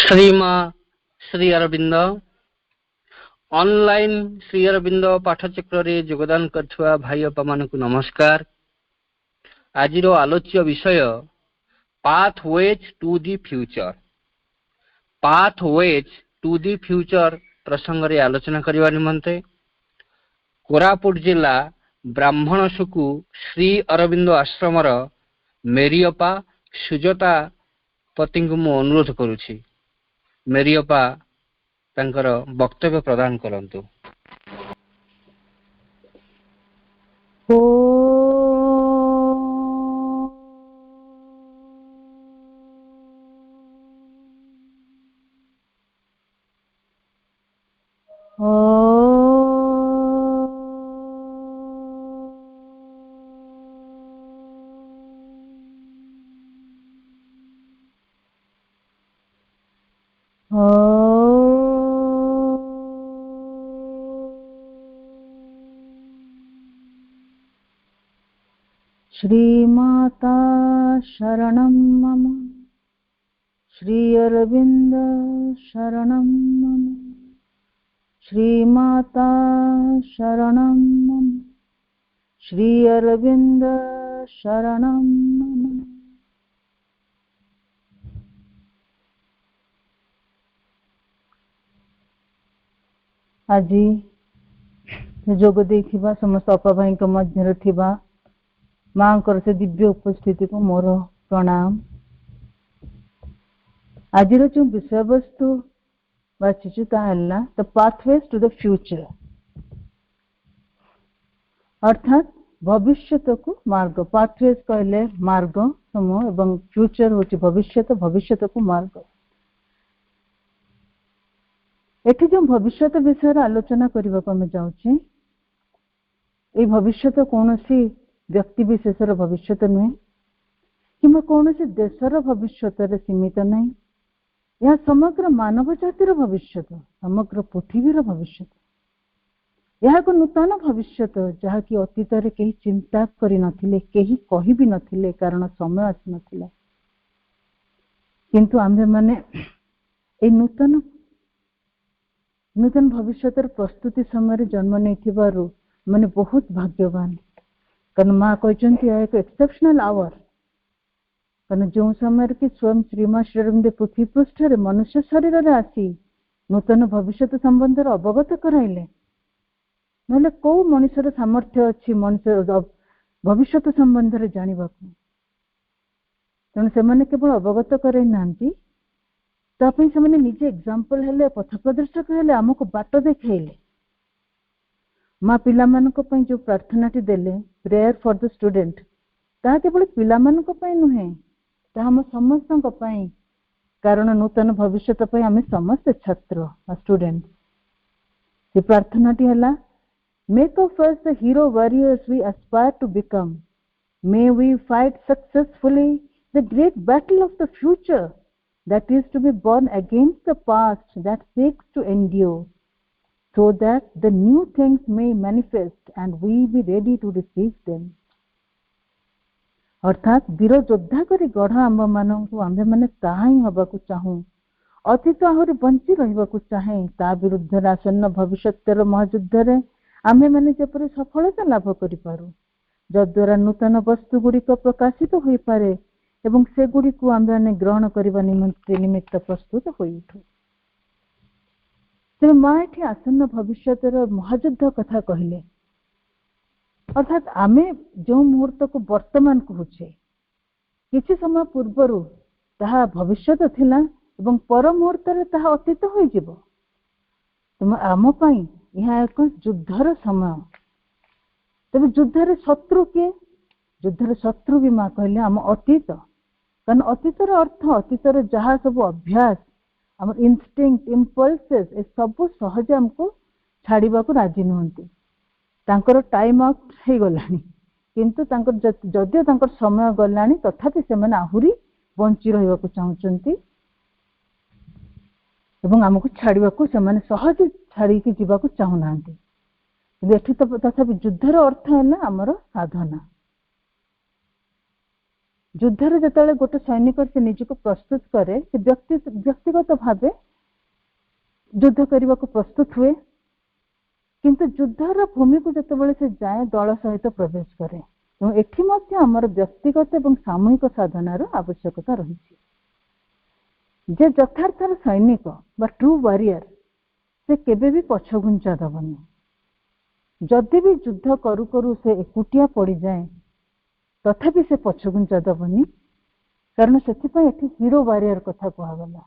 श्रीमा Shri Arvind online Shri Arvind पाठचक्र रे योगदान करथुआ भाई अपा मानकु नमस्कार। आज आलोच्य विषय pathways to the future. Pathways to the future प्रसंग रे आलोचना करबा निमंते कोरापुट जिला ब्राह्मणसुकु श्री अरविंद आश्रमर मेरियपा सुजता पति को मु अनुरोध करुछि। मेरियपा तांकर वक्तव्य प्रदान करंतु। श्रीमाता शरणं मम, श्री अरविंद शरणं मम, श्रीमाता शरणं मम, श्री अरविंद शरणं मम। आज जोग देखिबा समस्त अपा भाई के मध्य थिबा मां से दिव्य उपस्थिति को मोर प्रणाम। आज जो विषय वस्तु बाछिछु ताहला the pathways to the future, अर्थात भविष्यत को मार्ग। पाथवेज कहले मार्ग समूह एवं फ्यूचर होची भविष्यत, भविष्यत को मार्ग। एठी जो भविष्यत विषय आलोचना करबा को हम जाउछि, ए भविष्यत कोनोसी व्यक्ति विशेषर भविष्य नुहे कि कौन से देशर भविष्य सीमित नहीं। यह समग्र मानव जातिर भविष्य, समग्र पृथ्वीर भविष्य। यह एक नूतन भविष्य जहा कि अतीत रे कहीं चिंता करि नथिले, कहीं कहि भी नथिले, कारण समय आसी नथिला। किंतु आम्भे माने ए नूतन भविष्यतर प्रस्तुति समय जन्म नहीं माने बहुत भाग्यवान। कारण माँ कहते एक एक्सेप्शनल आवर, कारण जो समय कि स्वयं श्रीमा श्री अरविंद पृथ्वी पृष्ठ मनुष्य शरीर रे आसी नूतन भविष्य संबंध अवगत कराइले। नले को मनुष्यर सामर्थ्य अच्छी मनुष्य भविष्य संबंध में जानवा। तेणु से केवल अवगत कराई नांती, तापई से निजे एग्जांपल हेले, पथ प्रदर्शक हेले, आमको बाट देखाइले। माँ पिला जो प्रार्थनाटी देले प्रेयर फॉर द स्टूडेंट, ता केवल पिला नुहे, ता हम समस्त कारण नूतन भविष्य आम समस्त छात्र स्टूडेंट। से प्रार्थनाटी है make of us the hero warriors we aspire to become, may we fight successfully the great battle of the future that is to be born against the past that seeks to endure, so that the new things may manifest and we be ready to receive them। अर्थात वीर योद्धा करी गढ़ आंब मानू आंबे मैंने ताहा ही हवा को चाहूँ, अतीत आहरी बंची रहिबा को चाहे, ता विरुद्ध आसन्न भविष्यर महायुद्ध रे आंबे मैंने जेपरि सफलता लाभ करि पारू, जद्वारा नूतन वस्तु गुड़िक प्रकाशित हो पारे एवं से गुड़ी को आंबे ग्रहण करने निमित्त प्रस्तुत हो उठू। तेरे माँ एठी आसन्न भविष्यर महायुद्ध कथा कहले, अर्थात आमे जो मुहूर्त को वर्तमान कहूचे किसी समय पूर्वर ताहा भविष्यत थिला एवं पर मुहूर्त रे ताहा अतीत होई जिवो। तुम आम पई यह एक युद्धर समय। तबे युद्धर शत्रु के, युद्धर शत्रु भी माँ कहले आम अतीत, कारण अतीतर अर्थ अतीतर जहाँ सब अभ्यास आम इनस्टिंक्ट इम्पल्सेस ए सब सहज आमको छाड़वा को राजी नुहंती। तांकर टाइम आउट हो गलानी, किंतु तांकर जदियो तांकर समय गलानी तथापि से माने आहुरी बंची रहिबा को चाहुचंती एवं आमको छाड़वा को से माने सहज छाड़ी की जीवा को चाहू नांती। किंतु एठी तथापि युद्धर अर्थ है ना आमर साधना। युद्धर जो गोटे सैनिक से निजक प्रस्तुत करे से व्यक्तिगत भाव युद्ध करने को प्रस्तुत हुए किंतु युद्धर भूमि को जिते से जाए दल सहित प्रवेश करे तेणु एठी मध्य आमर व्यक्तिगत और सामूहिक साधनार आवश्यकता रही जे यथार्थर सैनिक बा ट्रू वॉरियर से केबे भी पछघुंचा दबनी जदि भी युद्ध करू करू से एकुटिया पड़ जाए तथापि से पछघुंचा दबनी कारण से हीरो वॉरियर कथा कहगला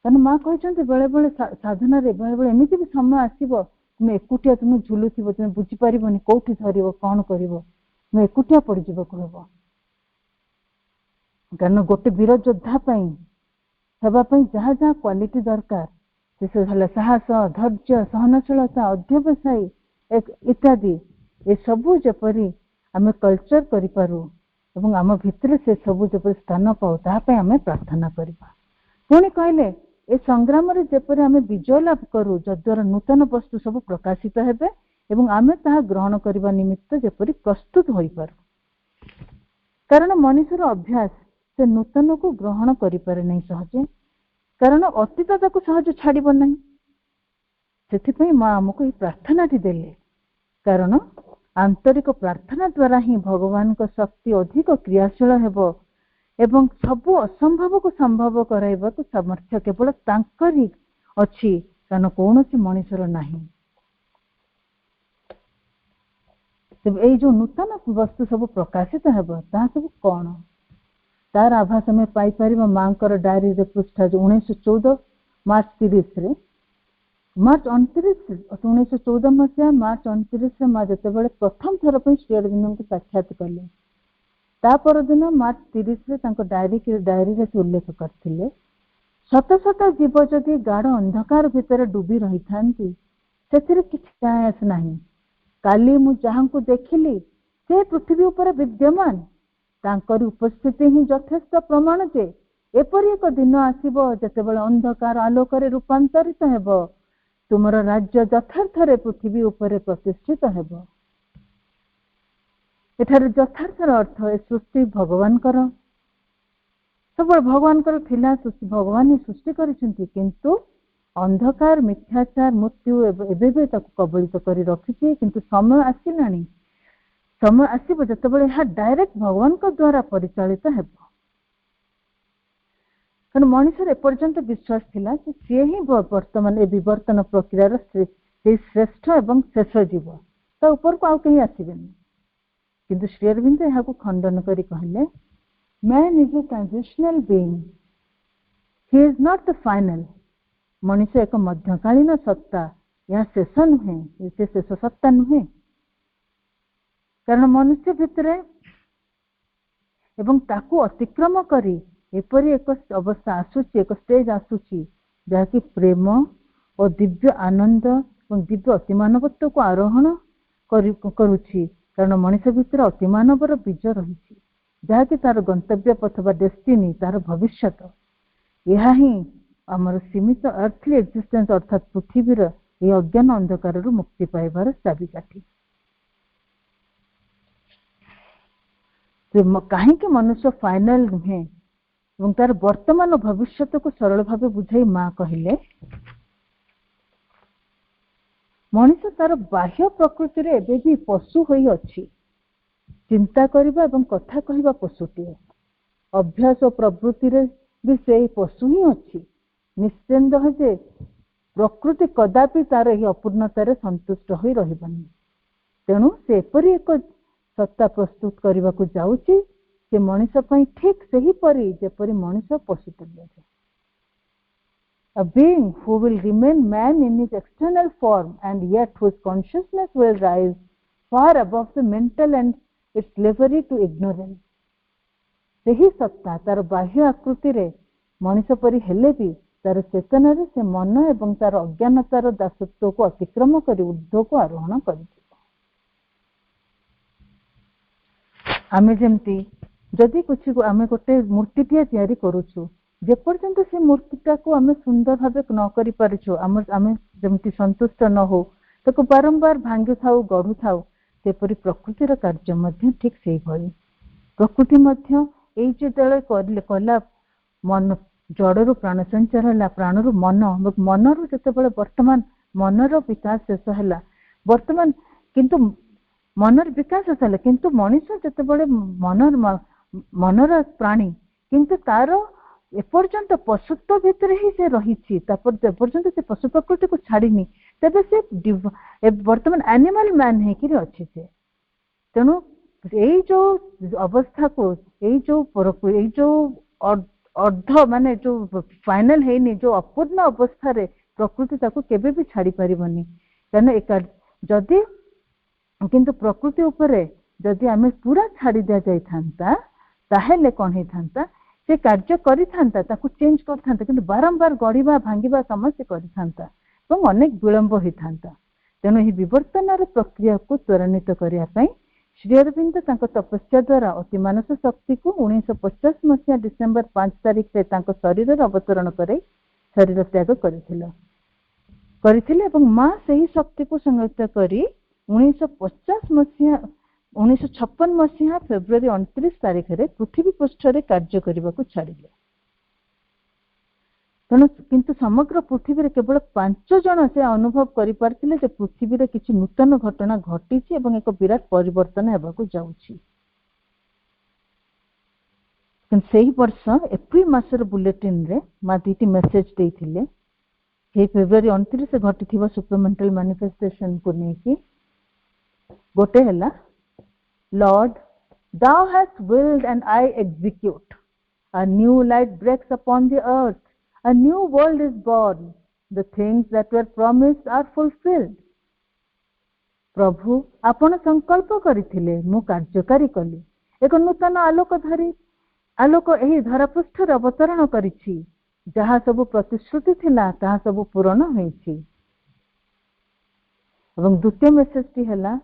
कारण माँ कहते बेले बेले साधना बेले बेले एमती भी समय आसो तुम एकुटिया तुम झुलुव तुम बुझीपार कौटी धर कौन कर तुम एकुटिया पड़ज कहब कारण गोटे वीर योद्धा हेबापी जहाँ जहाँ क्वालिटी दरकार से साहस धैर्य सहनशीलता अध्यवसायी इत्यादि ये सबू जपरी आम कल्चर करूँ आम भितर से सबू जपरी स्थान पाऊ तापाई आम प्रार्थना करवा पुणी कहले ए संग्राम जेपरी आम विजय लाभ करूँ जद्वारा नूतन वस्तु सब प्रकाशित हेबे एवं आमे ताहा ग्रहण करने निमित्त जेपरी प्रस्तुत हो पारू कारण मनुष्यर अभ्यास से नूतन को ग्रहण करें नहीं सहजे कारण अतीत ताको सहज छाड़ब नहीं से माँ आमको ये प्रार्थना देले कारण आंतरिक प्रार्थना द्वारा ही भगवान को शक्ति अधिक क्रियाशील हेबो एवं सबु असंभव को संभव कराइबा को सामर्थ्य केवल तांकरी अछि कारण कौन सी मनुष्यर नहीं ए जो नूतन वस्तु सब प्रकाशित हेबो ता सब कौन तार आभास में पाइपर माँ डायरी पृष्ठा जो 1914 मार्च 30 मार्च 29 1914 मसीहा मार्च 29 माँ जिते प्रथम थर पर श्री अरविंद को साक्षात कले ता परदिन मार्च 30 डायरी से उल्लेख करथिले शत शत जीव जदि गाढ़ अंधकार भितर डूबी रही था नहीं काली मु जहाँ को देखिली से पृथ्वी उपर विद्यमान तांकर उपस्थिति ही यथेष्ट प्रमाण जे एपरि एक दिन आसीबो जेतेबेले अंधकार आलोकरे रूपांतरित हेबो तुमर राज्य यथार्थरे पृथ्वी उपरे प्रतिष्ठित हेबो एठारे यथार्थर अर्थ ए सृष्टि भगवान कर सब भगवान कर थिला सृष्टि भगवान ही सृष्टि करिसेंती किंतु अंधकार मिथ्याचार मृत्यु एबे ताको कबलित करी रखिछि किंतु समय आसिलानी समय आसब जितेबाला यह डायरेक्ट भगवान को द्वारा परिचालित हेब कारण मनुष्य एपर्यंत विश्वास थिला कि सी ही वर्तमान ए विवर्तन प्रक्रियार श्रेष्ठ एवं शेष जीव ता ऊपर को आउ कहीं आसबेनि किंतु श्री अरविंद यहाँ खंडन करी कहले man is a transitional being he is not the final मनुष्य एक मध्यकालीन सत्ता यह शेष नुहे से शेष सत्ता नुहे कारण मनुष्य भितर एवं ताकू अतिक्रम करी एपरी एक अवस्था आसुची एक स्टेज आसुची जहाँकि प्रेम और दिव्य आनंद और दिव्य अतिमानवत्व को आरोहण करुची कारण मनुष्य भितर अतिमानवर बीज रही जहाँकि तार गंतव्य पथ बा डेस्टिनी तार भविष्य यह ही आमर सीमित अर्थली एक्जिस्टेंस अर्थात पृथ्वीर ये अज्ञान अंधकार मुक्ति पाइबार चाबिकाठी कहीं मनुष्य फाइनल नुहे तार वर्तमान भविष्य को सरल भाव बुझाई माँ कहले मनुष्य तार बाह्य प्रकृति रे एबे भी पशु होई अछि चिंता करिबा एवं कथा कहिबा पशुटीए अभ्यास और प्रवृत्ति रे भी से पशु ही अछि निश्चिंत है जे प्रकृति कदापि तार ही अपूर्णतार संतुष्ट होई रहिबनी तेणु से एपरि एक सत्ता प्रस्तुत करने को जाऊँगी से मनुष्य ठीक से ही परी जेपरी मनुष्य पशु तुल्य A being who will remain man in his external form and yet whose consciousness will rise far above the mental and its slavery to ignorance. सही सत्ता तार बाह्य आकृति रे मनुष्य परी हेले भी तार चेतना रे से मन एवं तार अज्ञानतार दासत्व को अतिक्रम करी ऊर्ध्व को आरोहण कर आमे जेमती जदि कुछ आमे गोटे मूर्तिटिया तैयारी करूछु जेपर्यंत से मूर्तिटा को आमे सुंदर भावे न करि पारिछु आमे जेमती संतुष्ट न हो ताको बारंबार भांगी थाउ गढ़ु थाउ सेपरि प्रकृतिर कार्य मध्य ठीक सेही भଳି प्रकृति मध्य एई जेतेबेले कला मन जड़रू प्राण संचार है प्राणरू मन मनरू जितेबाला वर्तमान मनर विकास शेष है वर्तमान किंतु मनर विकास शेष है किंतु मनीष जितेबाला मनर प्राणी किंतु तार एपर्यंत पशुत्व भितर ही से रही एपर्यंत से पशु प्रकृति को छाड़नी तेबे से वर्तमान एनिमल मैन है कि अच्छी से तेणु यही जो अवस्था को यही जो अर्ध माने जो फाइनल है जो अपूर्ण अवस्था रे प्रकृति ताको केबे भी छाड़ी परिबनी कारण जदि किंतु प्रकृति उपरे जदि आमे पूरा छाड़ी दिया जाई थांता ताहेले कोन हे थांता से कार्य करि थांता ताको चेंज कर थांता किंतु बारंबार गड़ीबा भांगीबा समस्या करि थांता एवं अनेक विलंब होई थांता तेणु ही विवर्तनर प्रक्रिया को त्वरान्वित करिया पई श्री अरविंद तपस्या द्वारा अति मानस शक्ति को 1950 मसीहा डिसेम्बर 5 तारिख से शरीर अवतरण कर शरीर त्याग करथिले एवं माँ से शक्ति को संरक्षित करी 1950 मसीहा 1956 मसीहा फेब्रुआरी 29 तारिख में पृथ्वी पृष्ठ रे कार्य करने को छाड़िले तेणु किंतु समग्र पृथ्वी केवल 5 जन से अनुभव कर पृथ्वी किसी नूतन घटना घटी एक विराट परिवर्तन होगा जाऊँगी से वर्ष एप्रिल मासर बुलेटिन रे माँ दीटी मेसेज देथिले हे फेब्रुआरी 29 घटी सुपरमेंटल मैनिफेस्टेशन को लेकिन गोटे है Lord thou hast willed and I execute a new light breaks upon the earth a new world is born the things that were promised are fulfilled प्रभु आपण संकल्प करथिले मु कार्यकारी कली एक नूतन आलोक धरी आलोक एही धरापृष्ठ अवतरण करिछि जहा सब प्रतिश्रुति थिला ताहा सब पूर्ण होइछि एवं द्वितीय मेसेज टी हला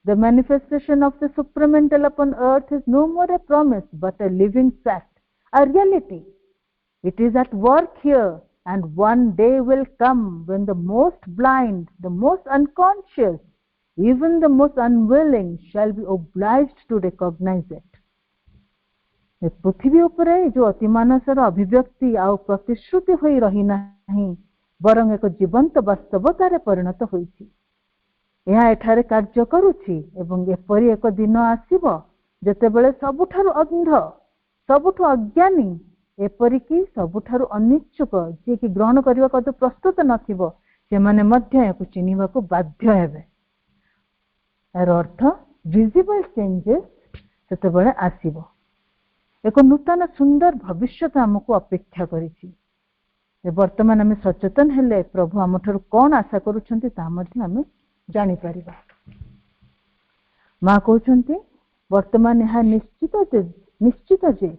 The manifestation of the supramental upon earth is no more a promise but a living fact, a reality. It is at work here and one day will come when the most blind, the most unconscious, even the most unwilling shall be obliged to recognize it. पृथ्वी उपरे जो अतिमानसर अभिव्यक्ति आ प्रतिश्रुति होई रही नाही बरं एक जीवंत वास्तवतारे परिणत होईछि यह एठारे कार्य करुछि एवं एपरि एक दिन आसीबो जेतेबेले सबुठारु अंध सबुठु अज्ञानी एपरिकी सबुठारु अनिच्छुक जे कि ग्रहण करबा को प्रस्तुत नथिबो से माने मध्य याकु चिनिबा को बाध्य हेबे एर अर्थ विजिबल चेंजेस सेतेबेले आसीबो एक नूतन सुंदर भविष्य हमको अपेक्षा करिछि वर्तमान आम सचेतन हेले प्रभु आमठारु कोन आशा करूछंती ता मध्ये आम जानी परिबा माँ कहते वर्तमान यह निश्चित जे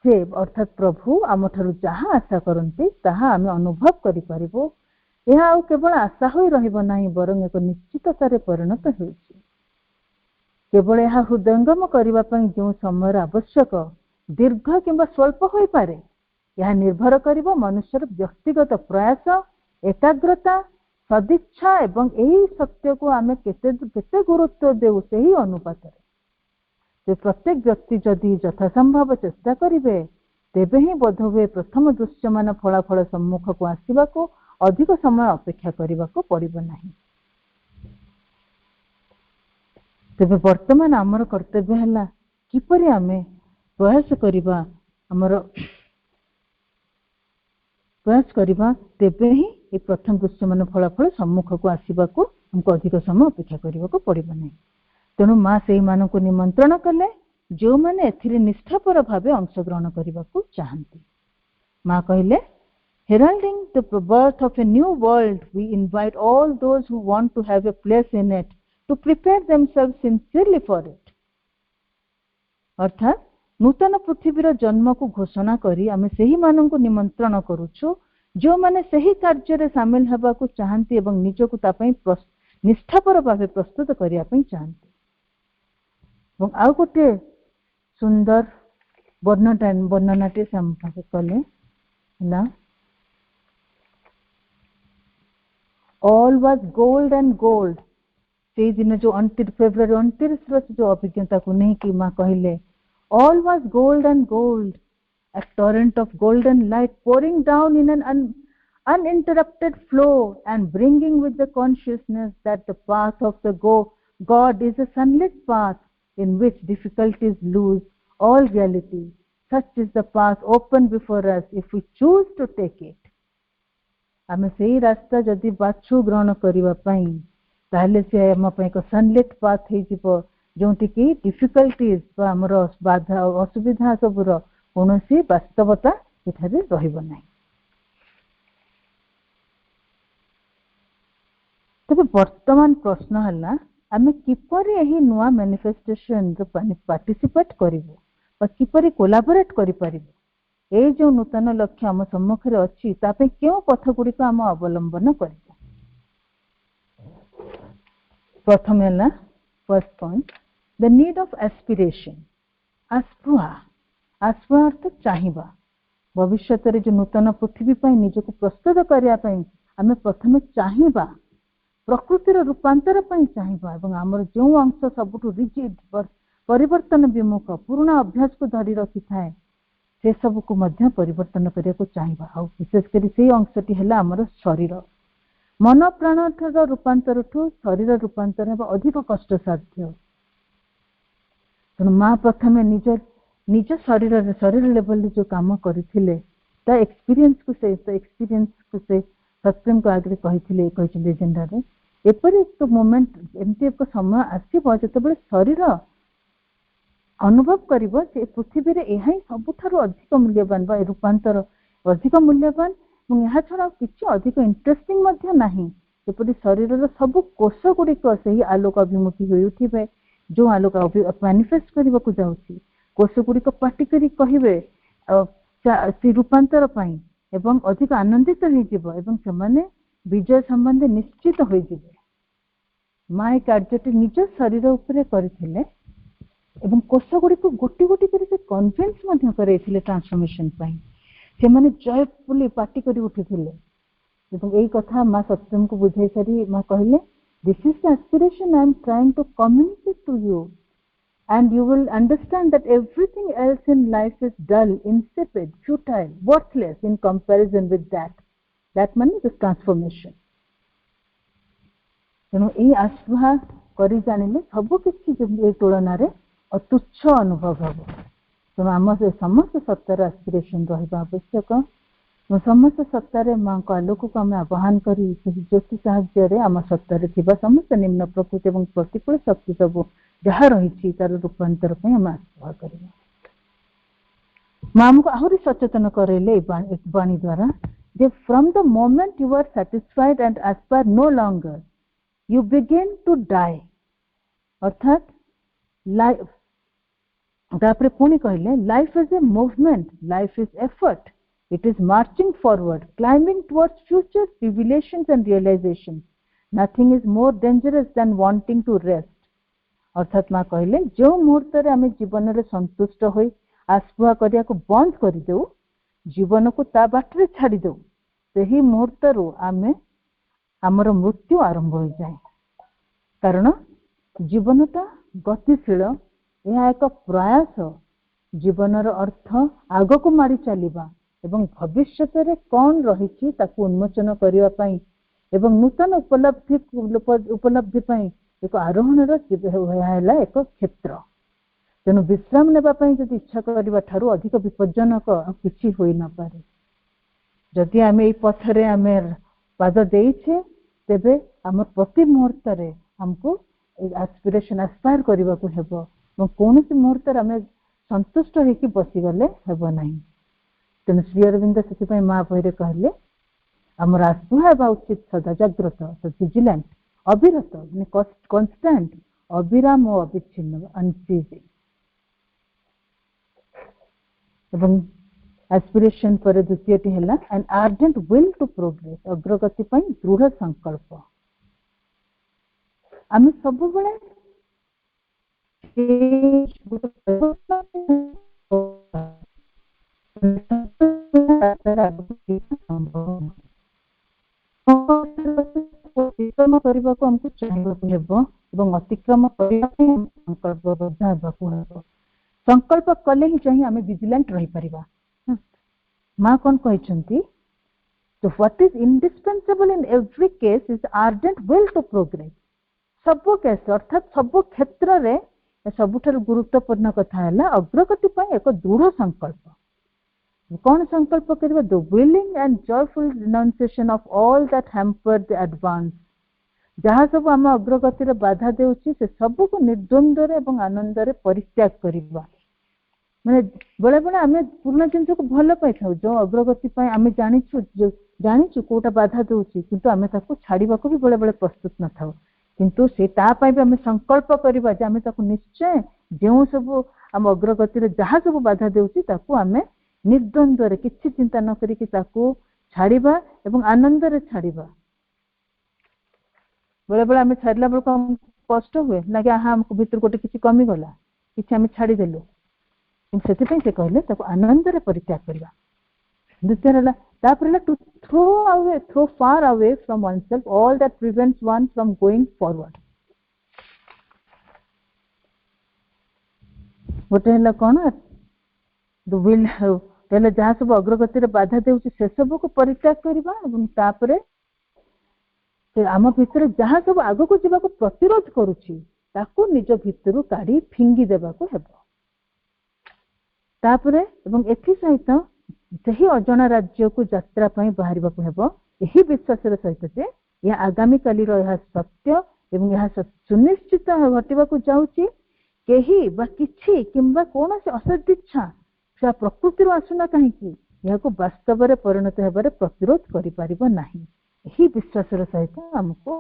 से अर्थात प्रभु आम ठारू जहाँ आशा करते ताहा आम अनुभव करि परिबो यह आउ केवल आशा होई रहिबो नाही बरं एक निश्चिततारे परिणत होइछि केवल यह हृदयंगम करबा पई जो समय आवश्यक दीर्घ किंबा स्वल्प होई पारे यह निर्भर करिबो मनुष्यर व्यक्तिगत प्रयास एकाग्रता सदिच्छा एवं यही सत्य को आमे केते गुरुत्व देउ सही अनुपात रे प्रत्येक व्यक्ति जदि यथासंभव चेष्टा करिवे तेबे ही बोध हुए प्रथम दृश्यमान फलाफल सम्मुख को आसीबा को अधिक समय अपेक्षा करबा को पड़िबो नाही तेबे वर्तमान आमर कर्तव्य हला किपरि आमे प्रयास करिबा आमर प्रयास करवा तेबे ही ये प्रथम दृश्यमान फलाफल सम्मुख को आसवा को हमको अधिक समय अपेक्षा करने को पड़े नहीं तेणु माँ से को निमंत्रण कले जो मैंने एथिरे निष्ठापर भाव अंशग्रहण करने को चाहती माँ कहले heralding the birth of a new world we invite all those who want to have a place in it to prepare themselves sincerely for it अर्थात नूतन पृथ्वीर जन्म को घोषणा करी आमे सही मानन को निमंत्रण करूछु जो माने सही कार्य रे शामिल हबा को चाहंती एवं निज को तापई निष्ठापर भावे प्रस्तुत करिया पई चाहंती एवं आ गोटे सुंदर वर्णनाटे संभाग कले ना all was gold and gold से दिन जो 29 फेब्रुआरी 29 जो अभिज्ञता को नहीं कि माँ कहले All was gold and gold, a torrent of golden light pouring down in an uninterrupted flow and bringing with the consciousness that the path of the God is a sunlit path in which difficulties lose all reality. Such is the path open before us if we choose to take it. आमे सेही रास्ता जदि बाछु ग्रहण करिवा पई ताले से हम पई को सनलिट पाथ हे जिवो जोंति कि डिफिकल्टीज बा हमर बाधा असुविधा सबुर कोनोसी वास्तवता एठारे रहिबो नै। तबे वर्तमान प्रश्न हला आमे किपरि एही नुवा मैनिफेस्टेशन जो पार्टिसिपेट करिवो बा किपरि कोलाबोरेट करि परिबो ए जो नूतन लक्ष्य आम सम्मुखें अच्छी तापे क्यों पथ गुड़िक आम अवलंबन कर। प्रथम है first point the need of aspiration. आस्पुहा आस्पुहा अर्थ चाहिबा भविष्य जो नूतन पृथ्वी पर निजक प्रस्तुत करने आम प्रथम चाहिबा प्रकृतिर रूपांतर चाहिबा एवं आमर जो अंश सबुठ रिजिड परिवर्तन विमुख पुराना अभ्यास को धरी रखी थाए से सब को मध्य परिवर्तन करने को चाहिबा। आ विशेषकर से अंशटी है आमर शरीर मन प्राण रूपांतर ठू शरीर रूपांतर है अधिक कष्टसाध्य। तेणु माँ प्रथम निज निज शरीर शरीर लेवल जो काम करथिले ता एक्सपीरियंस को से सत्यम को आगे कही एजेंडा रे एपरि एक मोमेंट एमती एक समय आसीबो जेतेबेले शरीर अनुभव करिबो जे पृथ्वी रे एहा सबुठारु अधिक मूल्यवान बा रूपांतर अधिक मूल्यवान और यह छड़ा किसी अधिक इंटरेस्टिंग मध्य नाही। जेपरि शरीर सब कोष गुड़िक से आलोक अभिमुखी हो उठिबे जो आलोक मैनिफेस्ट करने को जाउछि कोष गुड़िक पार्टी करी कहिबे से रूपांतर पाई एवं अधिक आनंदित हो जिवो एवं सेमाने विजय संबंधी निश्चित हो जिवो। माँ कार्यटी निज शरीर उपरे करथिले एवं कोष गुड़ी को गोटी गोटी कर कन्भिन्स मध्य करैथिले ट्रांसफॉर्मेशन पाई से माने जयफुली पार्टी करी उठिथिले एवं एई कथा माँ सत्यम को बुझाई सारी माँ कहले this is the aspiration I am trying to communicate to you and you will understand that everything else in life is dull, insipid, futile, worthless in comparison with that. That means the transformation. तेणु ये आस्था करी जानिले सब किसी तुलन में अतुच्छ अनुभव हम। तेणु आम से समस्त सत्तार एस्पिरेशन रहा आवश्यक। समस्त सत्तार माँ को आलोक को आम आह्वान करी ज्योति साहाय्य आम सत्तार समस्त निम्न प्रकृति और प्रतिकूल शक्ति सब जहाँ रही तार रूपांतर आम आस्था करवा। माँ आमको आहरी सचेतन करैले वाणी द्वारा जे from the moment you are satisfied and aspire no longer you begin to die अर्थात लाइफ तापर पुणी कहले life is a movement life is effort it is marching forward climbing towards future revelations and realisation nothing is more dangerous than wanting to rest. अर्थात माँ कहले जो मुहूर्त आम जीवन में संतुष्ट हो आस्पुहा करने को बंद करदेव जीवन को ता बाटर छाड़देव से मुहूर्त आम आमर मृत्यु आरंभ हो जाए। कारण जीवनटा गतिशील यह एक प्रयास जीवनर अर्थ आग को मारी चलवा एवं भविष्य में कौन रही उन्मोचन करने एवं नूतन उपलब्धि एक आरोहण एक क्षेत्र। तेणु विश्राम नेबाई जदि इच्छा करने ठारू अधिक विपज्जनक किसी हो न पारे। जदि आम ये पथरे आम पाद देछे तेबे आम प्रति मुहूर्त आमको एस्पिरेशन एस्पायर करने को हेबो कौन सी मुहूर्त आम संतुष्ट होकि बसीगले हेब ना। तेणु श्री अरविंद से माँ बही कहले आमर आस्था हेबा उचित सदा जाग्रत विजिलेंट अविरत कन्स्टांट अविराम और अविच्छिन्न अनसीजिंग। एवं एस्पिरेशन पर द्वितीयटी है an urgent will to progress अग्रगति दृढ़ संकल्प। आम सब अतिक्रम करने को हमको चाहिए अतिक्रम करने संकल्पबद्ध होगा। संकल्प कले ही चाहिए आम विजिलेंट रही परिबा। माँ कौन कहते तो what is indispensable in every case is ardent will to progress. सब केस अर्थात सब क्षेत्र में सबुठार गुरुत्वपूर्ण कथा है अग्रगति एक दृढ़ संकल्प। कौन संकल्प करिबा the willing and joyful renunciation of all that hamper the advance. जहाँ सब आम अग्रगति बाधा देउछि से सब को निर्द्वंद्व एवं आनंद रे परित्याग करिबा। माने बेले बेले आम पूर्ण जिन को भल पाई था जो अग्रगति आम जानिछु कोटा बाधा देउछि किंतु आम ताको छाड़ीबा को भी बेले बेले प्रस्तुत न था किंतु से तापाई भी आम संकल्प करिबा जे आम ताको निश्चय जो सब आम अग्रगति जहाँ सब बाधा देउछि ताको आम निर्द्वंद्व रे किछि चिंता न करिकि ताको छाड़ीबा एवं आनंद रे छाड़ीबा। बेले बेले आम छाड़ला बेलको हम कष्ट हुए ना कि हाँ हमको भीतर गोटे किसी कमी गला किसी आम छाड़देलु से कहले आनंद रे परित्याग करवा। द्वितीय to throw far away from oneself all that prevents one from going forward। गोटे है कौन द विल पहले जहाँ सब अग्रगति बाधा देउछि से सब को परित्याग करवा एवं तापरे आम भितर जहाँ सब आग को जीवा को प्रतिरोध करुछि ताकू निज भितर काढ़ी फिंगी देबा को हेबो। तापरे एवं एथि सहित सही अजणा राज्य को यात्रा पई बाहरिबा को हेबो एही विश्वास सहित जे यह आगामी काली यह सत्य एवं यह सुनिश्चित घटिबा को जाउछि केही बा किछि किंबा कोनोसी असदिच्छा से प्रकृति आसुना कहीं यह वास्तव में परिणत होबार प्रतिरोध करि परिबो नाही। यही विश्वास सहित आमको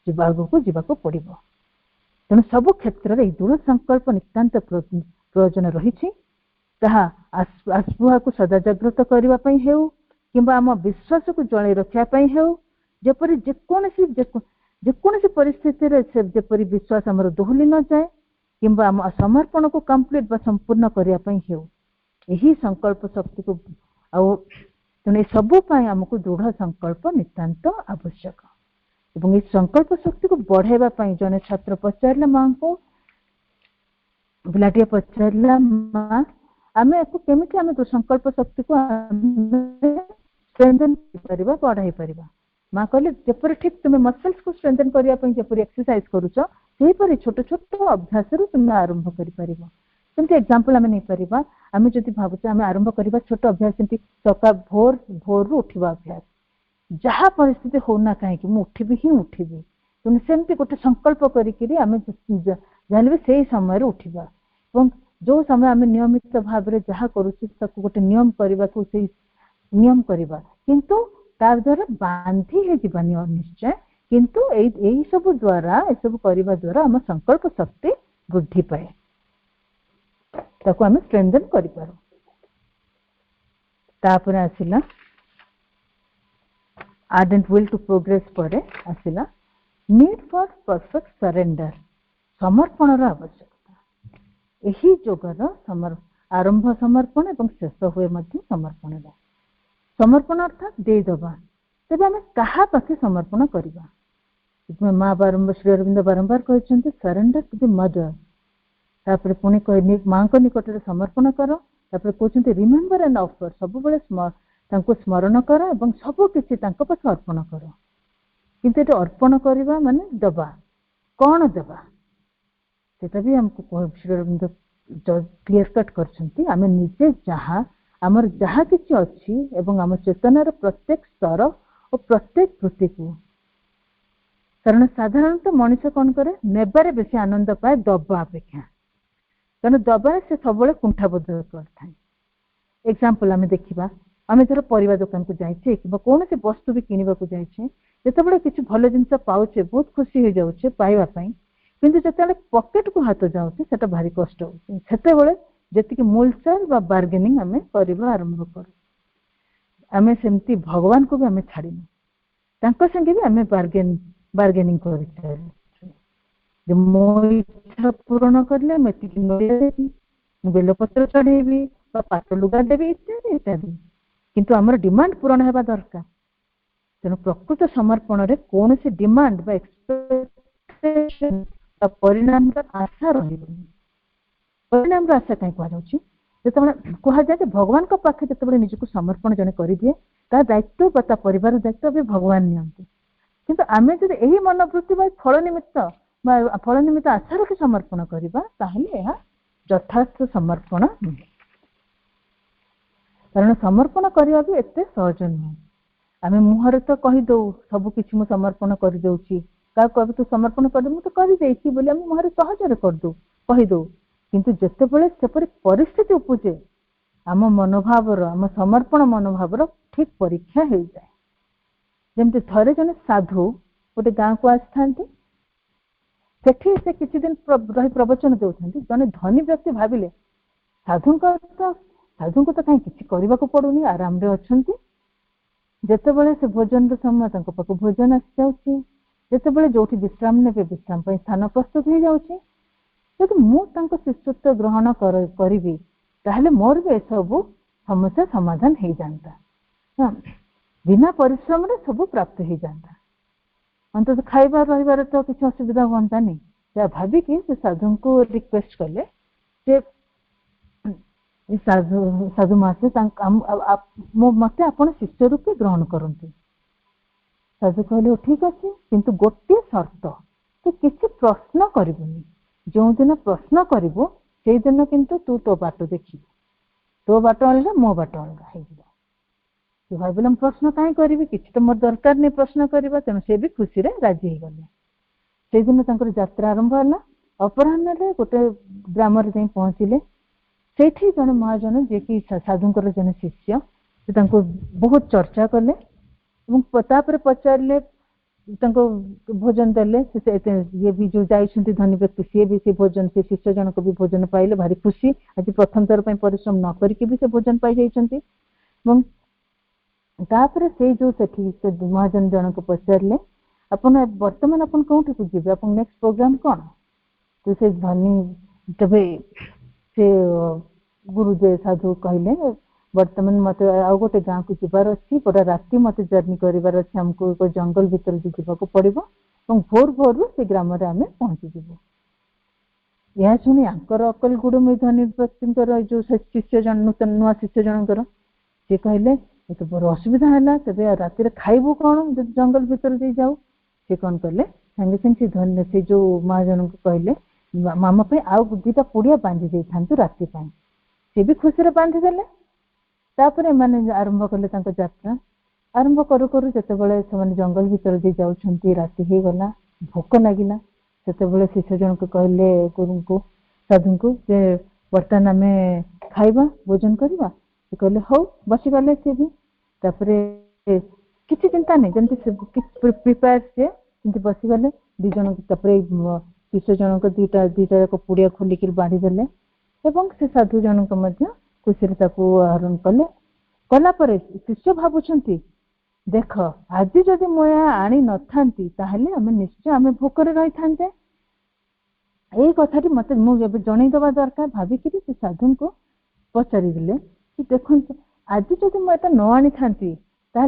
आगू जावाक पड़ो। तेणु सब क्षेत्र में दृढ़ संकल्प नितांत प्रयोजन रही आस्पुहा को सदा जागृत करने हेउ किंबा आम विश्वास को जड़े रखापी हेउ जेपरी जेकोसी परिस्थिति जेपरी विश्वास आमर दोहली न जाए किंबा आम समर्पण को कंप्लीट बा संपूर्ण करने हेउ यही संकल्प शक्ति को तेणु सबू आमको दृढ़ संकल्प नितांत आवश्यक। एवं इस संकल्प शक्ति को बढ़ावा जने छात्र पचारे माँ को पिलाटे पचारा माँ आम या केमी आम संकल्प शक्ति को स्ट्रेंथन कर बढ़ाई पार। माँ कहले जपर ठीक तुम्हें मसल्स को स्ट्रेंथन करने एक्सरसाइज करुचपरी छोट छोट अभ्यास तुम्हें आरंभ कर एग्जांपल आम नहीं पार। आम जब भावुचे आम आरंभ करवा छोट अभ्यास जमी सका भोर भोर उठवा अभ्यास जहाँ परिस्थिति होना कहीं उठबी ही उठबी तेणु सेमती गोटे संकल्प करें भी से समय उठवा जो समय आम नियमित भाव में जहाँ करुचे गोटे नियम करने को नियम करवा किंतु तार द्वारा बांधी है निश्चय किंतु यही सब द्वारा ये सब करने द्वारा आम संकल्प शक्ति वृद्धि पाए ताको आम स्ट्रेंथन करिपारू। तापर आसिला आर्डेंट विल टू प्रोग्रेस पर आसिला नीड फॉर परफेक्ट सरेंडर समर्पण आवश्यकता। यही जोगर आरंभ समर्पण एवं शेष हुए समर्पण समर्पण अर्थात देदबा तेज आम क्या पाखे समर्पण करवा। माँ बारंबार श्री अरविंद बारंबार कहते सरेंडर टू द मदर तापर पुणी कह माँ को निकट में समर्पण कर तापर कहते रिमेम्बर एंड ऑफर सब बेले स्मरण कर एवं सब किसी पाखे अर्पण कर किंतु ये अर्पण करवा माने दबा कौन दबा सेटा भी हमको श्री अरविंद क्लीयर कट करछंती आमे निजे जहाँ आमर जहाँ किसी अच्छी एवं आम चेतनार प्रत्येक स्तर और प्रत्येक कृति को कारण साधारणतः मनीष कौन करे नेबारे बेसी आनंद पाए दबा अपेक्षा कारण दबार से सब कुंठाबोध करता। एग्जांपल आम देखा आम धर परिवा दुकान को जाइए कि कौन से वस्तु भी किणवा को जाइए जिते किसी भल जिनस पाचे बहुत खुशी हो जाऊे पाइबापी किंतु जिते पकेट को हाथ जाऊँचे से भारी कष्ट होते जी मूलचाल बा बार्गेनिंग आम करवा आरंभ करूँ आम सेमती भगवान को भी आम छाड़ीनु संगे भी आम बार्गेनिंग कर मो इच्छा पूरण कले मुझे बेलपत्र चढ़ेबी पाट लुगा देवी इत्यादि इत्यादि किंतु आमर डिमांड पूरण होगा दरकार। तेणु प्रकृत समर्पण रे कौन सी डिमांड बा एक्सपेक्टेशन परिणाम आशा रही परिणाम आशा कहीं कहुच्छी जिते कहुए भगवान पाखे जिते निजक समर्पण जन करदिए ता दायित्व ता परिवार दायित्व भी भगवान नियंती किंतु आमे जब यही मनोवृत्ति फल निमित्त आशा रखी समर्पण करवा ताहले यथार्थ समर्पण नुहे कारण समर्पण करवा भी एत सहज नुहे आम मुहर तो कहीदे सबकि मु समर्पण करदे क्या कह तू समर्पण कर मुझे करदे मुहर सहजरे करदे कहीदे किंतु जितेबले सेपरी परिस्थिति उपजे आम मनोभाव आम समर्पण मनोभाव ठीक परीक्षा हो जाए जमती थे जन साधु गोटे गाँव को आसी सेठी से किसी दिन रही प्रवचन देते जन धनी व्यक्ति भाविले साधु को तो कहीं किसी करने को पड़ूनी आराम रे अच्छी जितेबले से भोजन समय पाक भोजन आसी जाऊँगी जितेबले जो विश्राम ने विश्राम स्थान प्रस्तुत हो जाऊँगी जब मुझे शिष्यत्व ग्रहण करी ताहले मोर भी सब समस्या समाधान हो जाता बिना परिश्रम रे सब प्राप्त हो जाता अंत खाइबार रही तो किसी असुविधा हाँ नहीं भाविक से साधु को रिक्वेस्ट कले साधु मासे मत आप शिष्य रूपे ग्रहण करते साधु कहले ठीक अच्छे किंतु गोटे शर्त तू किसी प्रश्न करूनी जो दिन प्रश्न करू से दिन किंतु तू तो बाट देख तो बाट अलग मो बाट अलग हो भाविल प्रश्न कहीं करी कि तो मोर दरकार नहीं प्रश्न करवा तेणु से भी खुशी राजी हो गले से दिन यात्रा आरंभ है अपराह गोटे ग्राम पहुँचले से जन महाजन जी कि साधुंकर जन शिष्य से बहुत चर्चा कले पचारे भोजन देले ये भी जो जाइछन्ति धनी व्यक्ति सी भी से भोजन से शिष्य जनक भी भोजन पाइले भारी खुशी आज प्रथम थर परिश्रम न करके भी से भोजन पाई जाइछन्ति तापर से जो से महाजन जनक पचारे अपन वर्तमान अपन कौटी को जीवे अपन नेक्स्ट प्रोग्राम कौन तो से धनी तबे से गुरुदेव साधु कहले वर्तमान मत आउ गोटे गाँव को जीवार अच्छी पूरा राति मत जर्नी करार अच्छे आमको एक जंगल भीतर जावाक पड़ो भोर भोर से ग्राम आम पहुँचीजु यह शुणी आंकर अकल गुड़म धनी व्यक्ति जो शिष्य जन नूतन नुआ शिष्य जनकर सी कहले तो बड़ असुविधा है तेरे राति खाइबू कौन जंगल भीतर दे जाऊ सी कौन कले संगे संगे धन्य से जो महाजन को कहले मामा आउ दुटा पुड़िया बांधि दे था राति सी भी खुशी बांधिदेले तापर माने आरंभ कले यात्रा आरंभ करू करू जितेबाला से जंगल भीतर दे जाऊँच राति हो गला भोक लगिला से शिष्य जन को कहले गुरु को साधु को जे बर्तमान आम खाइबा भोजन करवा कहले हौ बसीगले सी भी किसी चिंता नहीं जमी प्रिपेयर से बसीगले दीज शिष्य जनक दीटा जाक पुड़िया खोलिक बांधिदेले से साधु जनक खुशी आहरण कले कलापर शिष्य भावुंट देख आज जदि मुझे आनी न था आम निश्चय आम भोकर रही था यही कथा मत मुझे जनईदवा दरकार भाविक से साधु को पचारिदेले कि देखो आज जदि मुझे न आनी था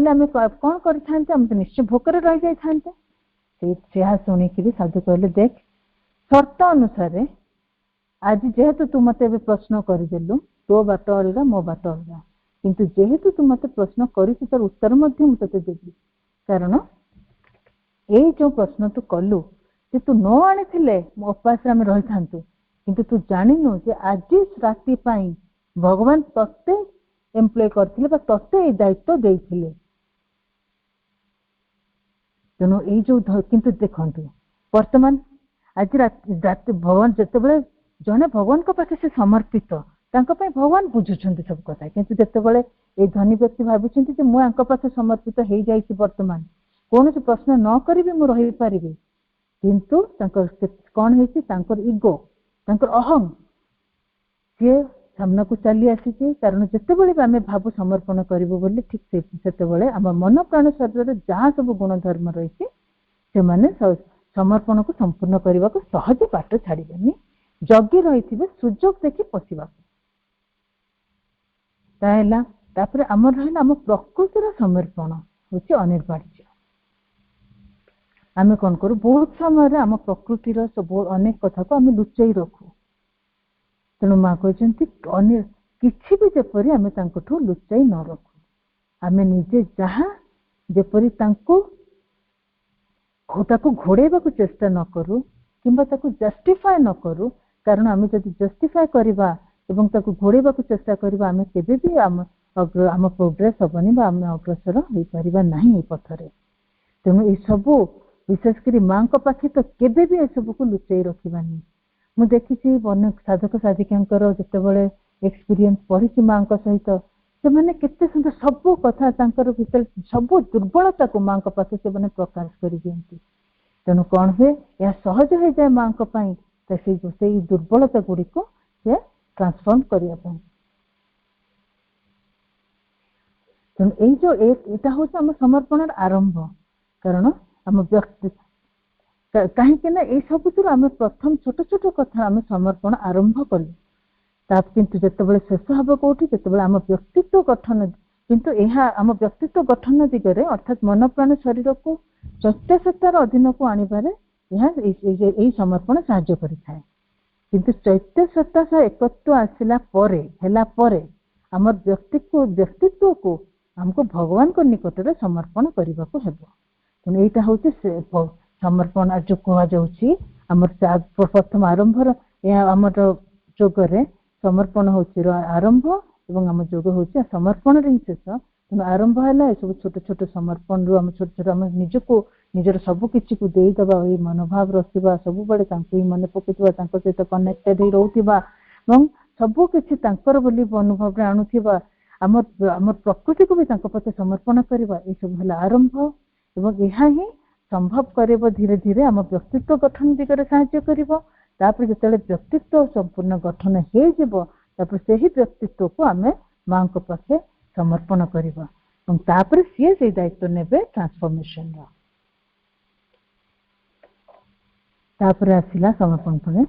आम कौन कर निश्चय भोकर रही जाता शुणिक साधु कहले देख शर्त अनुसार आज जेहेतु तू मत प्रश्न करदेलु तो बाट अलग मो बाट अलग किंतु जेहेतु तू मत प्रश्न कर तार उत्तर मुझे देवी कारण ये जो प्रश्न तू कलु जे तू न आनी उपास रही था किंतु तू जानिनु जे आज राति भगवान तत्ते एम्प्लॉय करथिले तत्ते दायित्व देइथिले तेणु ये जो किंतु देखंतु वर्तमान आज राति भगवान जितेबाला जड़े भगवान पाखे से समर्पित भगवान बुझुंट सब कथा किंतु जितेबाला ये धनी व्यक्ति भावी मुझे पाखे समर्पित हो जाइए वर्तमान कौन से प्रश्न न करी मु रही पारि किंतु कौन है इगो अहम सी सामना को चली आसी कारण जितेबाला आम भाव समर्पण करूँ बोली ठीक से आम मन प्राण शरीर जहाँ सब गुणधर्म रही से समर्पण को संपूर्ण करने को सहज बाट छाड़बेनि जगी रही सुजोग देखी पशिबा आमर रहा आम प्रकृतिर समर्पण हूँ अनिर्वार्य आम कौन करूँ बहुत समय आम प्रकृतिर सब अनेक कथा को आम लुचाई रखू तेणु माँ कहते अन्य किसी भी जेपरी आम लुचाई न रखु आम निजे जहाँ जेपरी घोड़ेबा चेष्टा न करू किंबा जस्टिफाए न करू कारण आम जब जस्टिफाए करवा एवं घोड़ेबा चेष्टा करवा आम केबे भी आम प्रोग्रेस हेनी बा आम अग्रसर हो पारिबा नहीं पथरे। तेणु ये सबू विशेषकर माँ पाखे तो केबे भी सब को लुचाई रखिबानी। मु देखी अनेक साधक साधिका जितेबाला एक्सपीरियंस पढ़ी माँ सहित से मैंने केते सुंदर सबू कथा भीतर सबू दुर्बलता को माँ पाखे से प्रकाश कर दियंती। तेणु कौन हुए यह सहज हो जाए माँ से दुर्बलता गुड़िक से ट्रांसफॉर्म करने। तेणु यही जो एटा हूँ आम समर्पण आरंभ कारण आम व्यक्ति कहीं ये सब आम प्रथम छोट छोट कथा आम समर्पण आरंभ कलु किंतु जितेबाला शेष हम कौटी जो आम व्यक्तित्व गठन किंतु यह आम व्यक्तित्व गठन दिगरे अर्थात मन प्राण शरीर को चैत्यसत्तार अधीन को आणबारे यह समर्पण साहाय्य करिଥାଏ। किंतु चैत्यसत्ता सह एकत्व आसिला परे आम व्यक्तित्व को हमको भगवान को निकट में समर्पण करने को हेबो। तेणु यहाँ हूँ समर्पण जो कहुच्छी आम प्रथम आरंभ आम जोगरे समर्पण हूँ आरंभ और आम जोग हूँ समर्पण ही शेष। तेणु आरंभ है सब छोट छोट समर्पण रू आम छोट छोट आम निजको निजर सबकि को देदबा ये मनोभाव रखा सब बड़े मन पकड़ा सहित कनेक्टेड हो रोकवा सबकि अनुभव में आणुवा आम प्रकृति को भी पचे समर्पण करवा ये सब है आरंभ और यह ही संभव कर धीरे धीरे आम व्यक्तित्व गठन दिगरे साहाय्य कर जो व्यक्तित्व संपूर्ण गठन हो से ही व्यक्तित्व को आम माँ पाखे समर्पण करवा सी से दायित्व ने ट्रांसफॉर्मेशन आसला समर्पण पुणे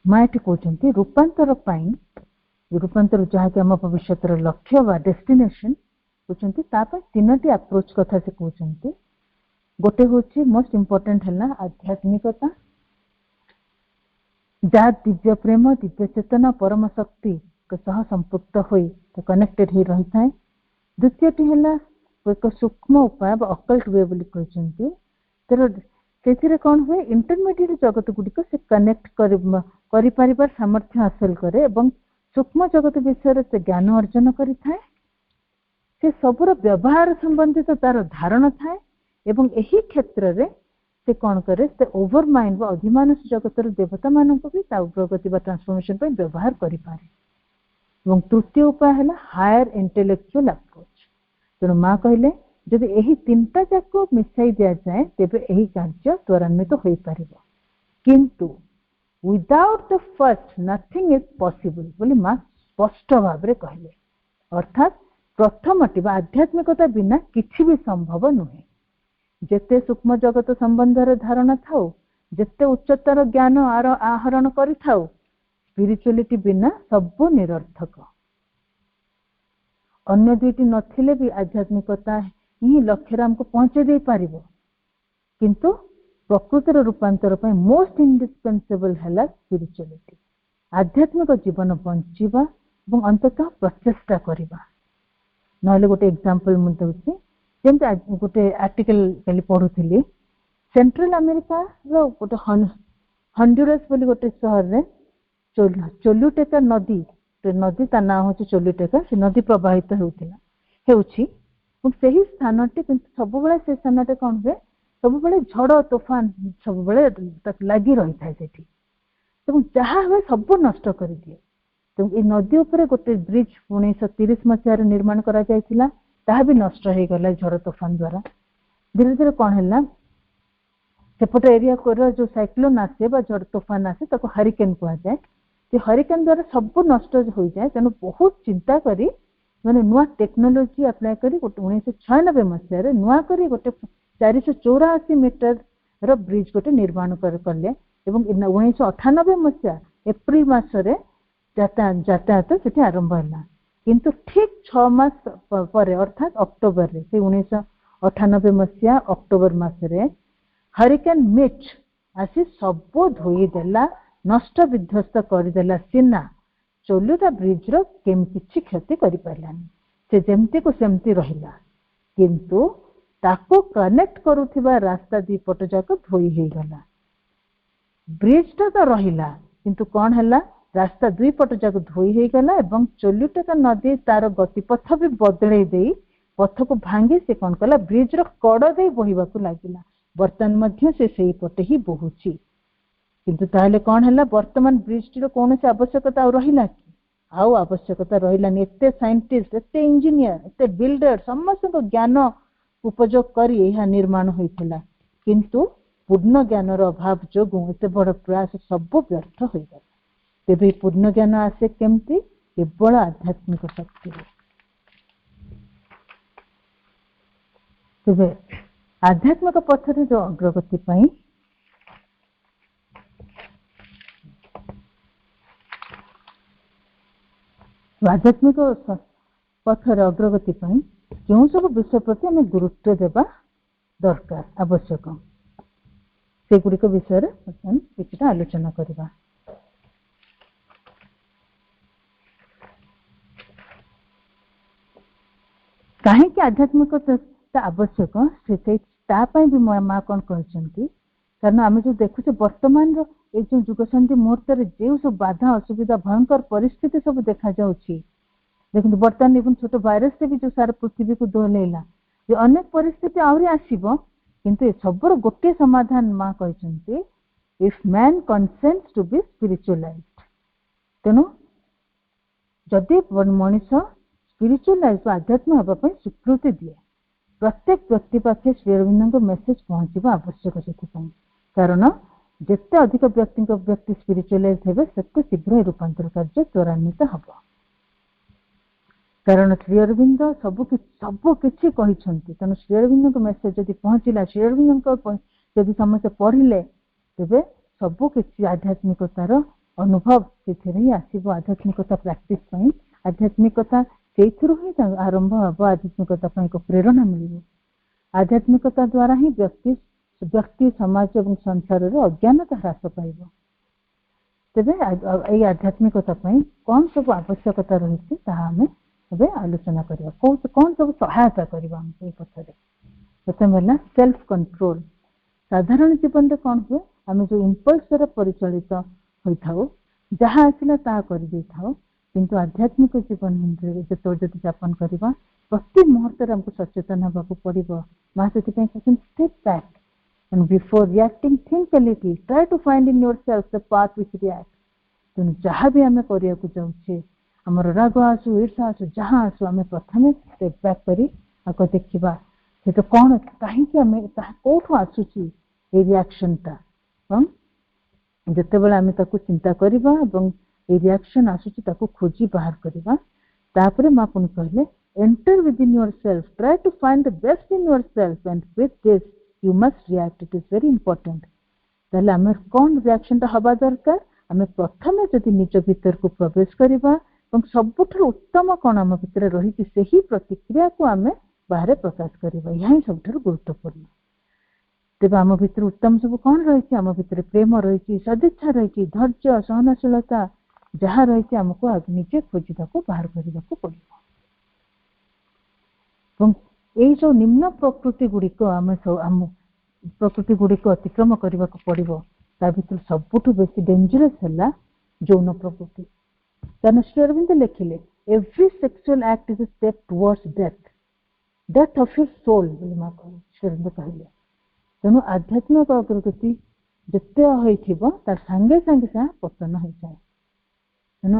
माँ ये कहते रूपांतर रूपांतर जहाँकि आम भविष्य लक्ष्य व डेस्टिनेशन कहते तीनोटी अप्रोच कथा से कहते गोटे हूँ मोस्ट इम्पोर्टेंट है आध्यात्मिकता जहाँ दिव्य प्रेम दिव्य चेतना परम शक्ति सह संपृक्त हो कनेक्टेड हो रही है। द्वितीयटी है एक सूक्ष्म उपाय अकल्ट वे कहते से कौन हुए इंटरमीडिएट जगत गुड़िक से कनेक्ट कर सामर्थ्य हासिल करे एवं सूक्ष्म जगत विषय से ज्ञान अर्जन करें से सबूर व्यवहार संबंधित तार धारणा थाए एवं यही क्षेत्र में से कौन करे से ओवर माइंड व अधिमानस जगतर देवता मानक भी प्रगति ट्रांसफॉर्मेशन पर व्यवहार करें। तृतीय उपाय है हायर इंटेलेक्चुअल अप्रोच। तेणु माँ कहले जब यही तीनटा जाक मिसाई दि जाए तेज यही कार्य त्वरान्वित हो पार किंतु without the first nothing is possible बोली माँ स्पष्ट भाव में कहले अर्थात प्रथमटी आध्यात्मिकता बिना किसी भी संभव नुहे। जेते सूक्ष्म जगत संबंध धारणा था जेते उच्चतर ज्ञान आहरण कर स्पिरिचुअलिटी बिना सब निरर्थक। अन्य दुईटी नथिले भी आध्यात्मिकता ही लक्ष्य हमको पहुंचे दे पारिबो किंतु प्रकृतिर रूपांतर पर मोस्ट इंडिस्पेंसेबल है स्पिरिचुअलिटी आध्यात्मिक जीवन बंचीबा और अंततः प्रचेष्टा करबा। नहले गोटे एग्जांपल मु देउछि जेमते गोटे आर्टिकल कल पढुथिली सेंट्रल अमेरिका रो गोटे हंडुरस बोली गोटे शहर रे चोल्युटेका नदी ता ना हो चोल्युटेका से नदी प्रवाहित होउथिला हेउछि से ही स्थानटी सब से स्थानटे कौन हुए सब झड़ तोफान सब लगी रही था जहाँ हुए सब नष्ट कर दिए। तो ये नदी उपर गोटे ब्रिज 1930 मसीह निर्माण करा भी नष्ट हो गला झड़ तोफान द्वारा। धीरे धीरे कौन है सेपट एरिया को जो साइक्लोन आसे झड़ तोफान आसे हरिकेन कहुए हरिकेन द्वारा सब नष्ट हो जाए। तेणु बहुत चिंता करी मैंने नुआ टेक्नोलोजी अप्लाई करी 1996 मसीह नुआ करी गोटे 484 मीटर रो ब्रिज गोटे निर्माण कले 1998 मसीहा एप्रिल मसरे यातायात से आरंभ है किंतु ठीक 6 मास पर अर्थात अक्टोबर रे 1998 मसीहा अक्टोबर मसरे हरिकेन मिच आसी सब धोईदेला नष्ट विध्वस्त करदेला सीना ଚଲୁଟା ବ୍ରିଜର କିଛି କ୍ଷତି କରିପାରିଲାନି, ସେ ଯେମିତିକୁ ସେମିତି ରହିଲା। କିନ୍ତୁ ତାକୁ କନେକ୍ଟ କରୁଥିବା ରାସ୍ତା ଦି ପଟ ଯାକ ଧୋଇ ହେଇଗଲା। ବ୍ରିଜଟା ତ ରହିଲା, କିନ୍ତୁ କଣ ହେଲା, ରାସ୍ତା ଦୁଇ ପଟ ଯାକ ଧୋଇ ହେଇଗଲା ଏବଂ ଚଲୁଟା ନଦୀ ତାର ଗତିପଥ ବି ବଦଳେଇ ଦେଇ ପଥକୁ ଭାଙ୍ଗି ସେ କଣ କଲା, ବ୍ରିଜର କଡ଼ ଦେଇ ବହିବାକୁ ଲାଗିଲା। ବର୍ତ୍ତମାନ ମଧ୍ୟ ସେ ସେଇପଟେ ହିଁ ବହୁଛି। କିନ୍ତୁ ତାହେଲେ କଣ ହେଲା, ବର୍ତ୍ତମାନ ବ୍ରିଜଟିର କୌଣସି ଆବଶ୍ୟକତା ଆଉ ରହିଲା କି? ଆଉ ଆବଶ୍ୟକତା ରହିଲାନି। ଏତେ ସାଇଣ୍ଟିଷ୍ଟ, ଏତେ ଇଞ୍ଜିନିୟର, ଏତେ ବିଲ୍ଡର, ସମସ୍ତଙ୍କ ଜ୍ଞାନ ଉପଯୋଗ କରି ଏହା ନିର୍ମାଣ ହୋଇଥିଲା, କିନ୍ତୁ ପୂର୍ଣ୍ଣ ଜ୍ଞାନର ଅଭାବ ଯୋଗୁଁ ଏତେ ବଡ଼ ପ୍ରୟାସ ସବୁ ବ୍ୟର୍ଥ ହୋଇଗଲା। ତେବେ ପୂର୍ଣ୍ଣ ଜ୍ଞାନ ଆସେ କେମିତି? କେବଳ ଆଧ୍ୟାତ୍ମିକ ଶକ୍ତିରେ। ତେବେ ଆଧ୍ୟାତ୍ମିକ ପଥରେ ଯୋଉ ଅଗ୍ରଗତି ପାଇଁ ଆଧ୍ୟାତ୍ମିକ ପଥରେ ଅଗ୍ରଗତି ପାଇଁ କେଉଁ ସବୁ ବିଷୟ ପ୍ରତି ଆମେ ଗୁରୁତ୍ୱ ଦେବା ଦରକାର, ଆବଶ୍ୟକ, ସେଗୁଡ଼ିକ ବିଷୟରେ ବର୍ତ୍ତମାନ କିଛିଟା ଆଲୋଚନା କରିବା। କାହିଁକି ଆଧ୍ୟାତ୍ମିକତା ଆବଶ୍ୟକ, ତା ପାଇଁ ବି ମା କଣ କହିଛନ୍ତି, କାରଣ ଆମେ ଯୋଉ ଦେଖୁଛେ ବର୍ତ୍ତମାନର ଏଇ ଯୋଉ ଯୁଗସନ୍ଧି ମୁହୂର୍ତ୍ତରେ ଯେଉଁ ସବୁ ବାଧା ଅସୁବିଧା ଭୟଙ୍କର ପରିସ୍ଥିତି ସବୁ ଦେଖାଯାଉଛି, ଦେଖନ୍ତୁ ବର୍ତ୍ତମାନ ଏବଂ ଛୋଟ ଭାଇରସରେ ବି ଯୋଉ ସାରା ପୃଥିବୀକୁ ଦୋହଲେଇଲା, ଯେ ଅନେକ ପରିସ୍ଥିତି ଆହୁରି ଆସିବ, କିନ୍ତୁ ଏ ସବୁର ଗୋଟିଏ ସମାଧାନ ମା କହିଛନ୍ତି, ଇଫ୍ ମ୍ୟାନ୍ କନସେଣ୍ଟସ୍ ଟୁ ବି ସ୍ପିରିଚୁଆଲାଇଜ୍ଡ। ତେଣୁ ଯଦି ମଣିଷ ସ୍ପିରିଚୁଆଲାଇଜ୍ ଆଧ୍ୟାତ୍ମ ହେବା ପାଇଁ ସ୍ୱୀକୃତି ଦିଏ, ପ୍ରତ୍ୟେକ ବ୍ୟକ୍ତି ପାଖେ ଶ୍ରୀ ଅରବିନ୍ଦଙ୍କ ମେସେଜ ପହଞ୍ଚିବା ଆବଶ୍ୟକ। ସେଥିପାଇଁ କାରଣ ଯେତେ ଅଧିକ ବ୍ୟକ୍ତି ସ୍ପିରିଚୁଆଲାଇଜ୍ ହେବେ, ସେତେ ଶୀଘ୍ର ଏ ରୂପାନ୍ତର କାର୍ଯ୍ୟ ତ୍ୱରାନ୍ୱିତ ହେବ। କାରଣ ଶ୍ରୀ ଅରବିନ୍ଦ ସବୁ କିଛି କହିଛନ୍ତି, ତେଣୁ ଶ୍ରୀ ଅରବିନ୍ଦଙ୍କ ମେସେଜ ଯଦି ପହଞ୍ଚିଲା, ଶ୍ରୀ ଅରବିନ୍ଦଙ୍କ ଯଦି ସମସ୍ତେ ପଢିଲେ, ତେବେ ସବୁ କିଛି ଆଧ୍ୟାତ୍ମିକତାର ଅନୁଭବ ସେଥିରେ ହିଁ ଆସିବ। ଆଧ୍ୟାତ୍ମିକତା ପ୍ରାକ୍ଟିସ ପାଇଁ, ଆଧ୍ୟାତ୍ମିକତା ସେଇଥିରୁ ହିଁ ଆରମ୍ଭ ହେବ। ଆଧ୍ୟାତ୍ମିକତା ପାଇଁ ଏକ ପ୍ରେରଣା ମିଳିବ। ଆଧ୍ୟାତ୍ମିକତା ଦ୍ୱାରା ହିଁ ବ୍ୟକ୍ତି ସମାଜ ଏବଂ ସଂସାରରେ ଅଜ୍ଞାନତା ହ୍ରାସ ପାଇବ। ତେବେ ଏଇ ଆଧ୍ୟାତ୍ମିକତା ପାଇଁ କଣ ସବୁ ଆବଶ୍ୟକତା ରହିଛି, ତାହା ଆମେ ଏବେ ଆଲୋଚନା କରିବା। କଣ ସବୁ ସହାୟତା କରିବା ଆମକୁ ଏଇ ପଥରେ? ପ୍ରଥମ ହେଲା ସେଲ୍ଫ କଣ୍ଟ୍ରୋଲ। ସାଧାରଣ ଜୀବନରେ କଣ ହୁଏ, ଆମେ ଯୋଉ ଇମ୍ପଲ୍ସ ଦ୍ୱାରା ପରିଚାଳିତ ହୋଇଥାଉ, ଯାହା ଆସିଲା ତାହା କରିଦେଇଥାଉ, କିନ୍ତୁ ଆଧ୍ୟାତ୍ମିକ ଜୀବନରେ ଯେତେବେଳେ ଯଦି ଯାପନ କରିବା, ପ୍ରତି ମୁହୂର୍ତ୍ତରେ ଆମକୁ ସଚେତନ ହେବାକୁ ପଡିବ। ମା ସେଥିପାଇଁ କହୁଛନ୍ତି step back and before reacting think a little, try to find in yourself the path which reacts। ତେଣୁ ଯାହା ବି ଆମେ କରିବାକୁ ଯାଉଛେ, ଆମର ରାଗ ଆସୁ, ଈର୍ଷା ଆସୁ, ଯାହା ଆସୁ, ଆମେ ପ୍ରଥମେ ଷ୍ଟେପ୍ ବ୍ୟାକ୍ କରି ଆଗ ଦେଖିବା ସେଟା କଣ, କାହିଁକି ଆମେ ତାହା କୋଉଠୁ ଆସୁଛି ଏଇ ରିଆକ୍ସନଟା। ଏବଂ ଯେତେବେଳେ ଆମେ ତାକୁ ଚିନ୍ତା କରିବା ଏବଂ ଏଇ ରିଆକ୍ସନ ଆସୁଛି ତାକୁ ଖୋଜି ବାହାର କରିବା, ତାପରେ ମା ପୁଣି କହିଲେ enter within yourself, try to find the best in yourself and with this you must react, it is very important। ତାହେଲେ ଆମେ କଣ ରିଆକ୍ସନଟା ହବା ଦରକାର, ଆମେ ପ୍ରଥମେ ଯଦି ନିଜ ଭିତରକୁ ପ୍ରବେଶ କରିବା ଏବଂ ସବୁଠାରୁ ଉତ୍ତମ କଣ ଆମ ଭିତରେ ରହିଛି ସେହି ପ୍ରତିକ୍ରିୟାକୁ ଆମେ ବାହାରେ ପ୍ରକାଶ କରିବା, ଏହା ହିଁ ସବୁଠାରୁ ଗୁରୁତ୍ୱପୂର୍ଣ୍ଣ। ତେବେ ଆମ ଭିତରେ ଉତ୍ତମ ସବୁ କଣ ରହିଛି, ଆମ ଭିତରେ ପ୍ରେମ ରହିଛି, ସଦିଚ୍ଛା ରହିଛି, ଧୈର୍ଯ୍ୟ, ସହନଶୀଳତା, ଯାହା ରହିଛି ଆମକୁ ନିଜେ ଖୋଜିବାକୁ ବାହାର କରିବାକୁ ପଡିବ। ଏବଂ ଏଇ ଯୋଉ ନିମ୍ନ ପ୍ରକୃତି ଗୁଡ଼ିକ ଆମ ପ୍ରକୃତି ଗୁଡ଼ିକ ଅତିକ୍ରମ କରିବାକୁ ପଡିବ, ତା ଭିତରୁ ସବୁଠୁ ବେଶୀ ଡେଞ୍ଜରସ୍ ହେଲା ଯୌନ ପ୍ରକୃତି। କାରଣ ଶ୍ରୀ ଅରବିନ୍ଦ ଲେଖିଲେ every sexual act is a step towards death of your soul ବୋଲି ମା ଶ୍ରୀ ଅରବିନ୍ଦ କହିଲେ। ତେଣୁ ଆଧ୍ୟାତ୍ମିକ ଅଗ୍ରଗତି ଯେତେ ହୋଇଥିବ ତାର ସାଙ୍ଗେ ସାଙ୍ଗେ ତାହା ପତନ ହୋଇଯାଏ। ତେଣୁ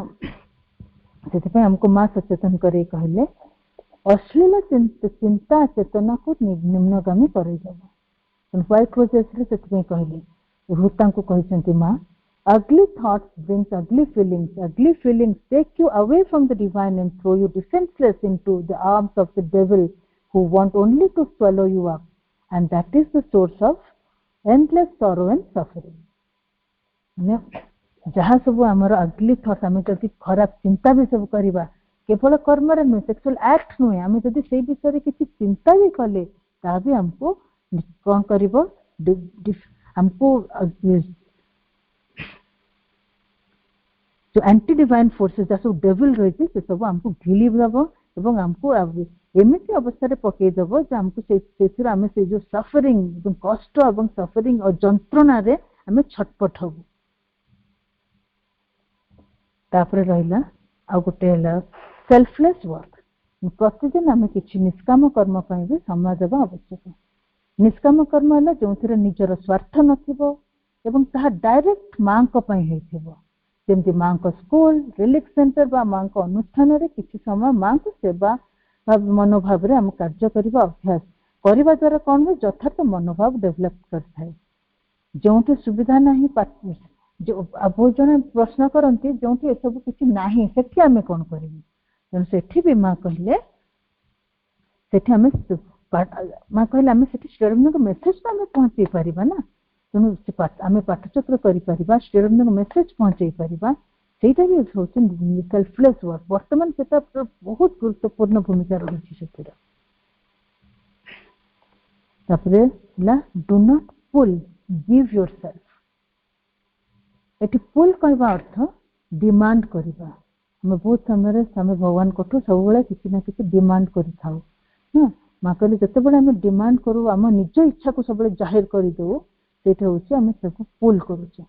ସେଥିପାଇଁ ଆମକୁ ମା ସଚେତନ କରି କହିଲେ ଅଶ୍ଳୀଳ ଚିନ୍ତା ଚେତନାକୁ ନିମ୍ନଗାମୀ କରାଇଦେବ। ହ୍ୱାଇଟ୍ ରୋଜେସରେ ସେଥିପାଇଁ କହିଲେ, ରୁତାଙ୍କୁ କହିଛନ୍ତି ମା, ugly thoughts brings ugly feelings take you away from the divine and throw you defenseless into the arms of the devil who want only to swallow you up, and that is the source of endless sorrow and suffering। ଯାହା ସବୁ ଆମର ଅଗ୍ଲି thoughts, ଆମେ ଯଦି ଖରାପ ଚିନ୍ତା ବି ସବୁ କରିବା, କେବଳ କର୍ମରେ ନୁହେଁ, ସେକ୍ସୁଆଲ ଆକ୍ଟ ନୁହେଁ, ଆମେ ଯଦି ସେଇ ବିଷୟରେ କିଛି ଚିନ୍ତା ବି କଲେ, ତାହା ବି ଆମକୁ କଣ କରିବ, ଆମକୁ जो एंटी डिवाइन फोर्सेस जहाँ सब डेविल रही से सब आमको घिली दब और आमको एमती अवस्था पकईदेव जो आमको आम से जो सफरिंग कष्ट और सफरिंग और जंत्रणा रे आम छटपट हबू तापर रहा आ गोटे सेल्फलेस वर्क प्रतिदिन आम कि निष्काम कर्म भी समय देवा आवश्यक निष्काम कर्म है जो थे निजर स्वार्थ नथिबो डायरेक्ट माँ जमी माँ स्कूल रिलीफ सेंटर बा माँ अनुष्ठान रे किसी समय माँ को सेवा मनोभाव रे आम कार्य करने अभ्यास करने द्वारा कौन हुए यथार्थ मनोभाव डेभलप करता जो सुविधा ना जो बहुत जन प्रश्न करती जो सब किसी ना से आम कौन करूँ तेणु से भी माँ कहले माँ कहले आम से श्रीअरविंद मेसेज तो आम पहुँचे पारिबा ना तेणु आम पाठचक्र कर श्रीअरविंद मेसेज पहुँचे पारिबा सेटा भी हूँ सेल्फलेस वर्क वर्तमान से बहुत गुरुत्वपूर्ण भूमिका रही do not pull give yourself at pull कहवा अर्थ डिमांड करवा आम बहुत समय आम भगवान कठू सब किसी ना किसी डिमांड कर माँ कहले जिते बड़े आम डिमांड करूँ आम निज इच्छा को सब जाहिर करदे से हूँ आम सब पुल करुचे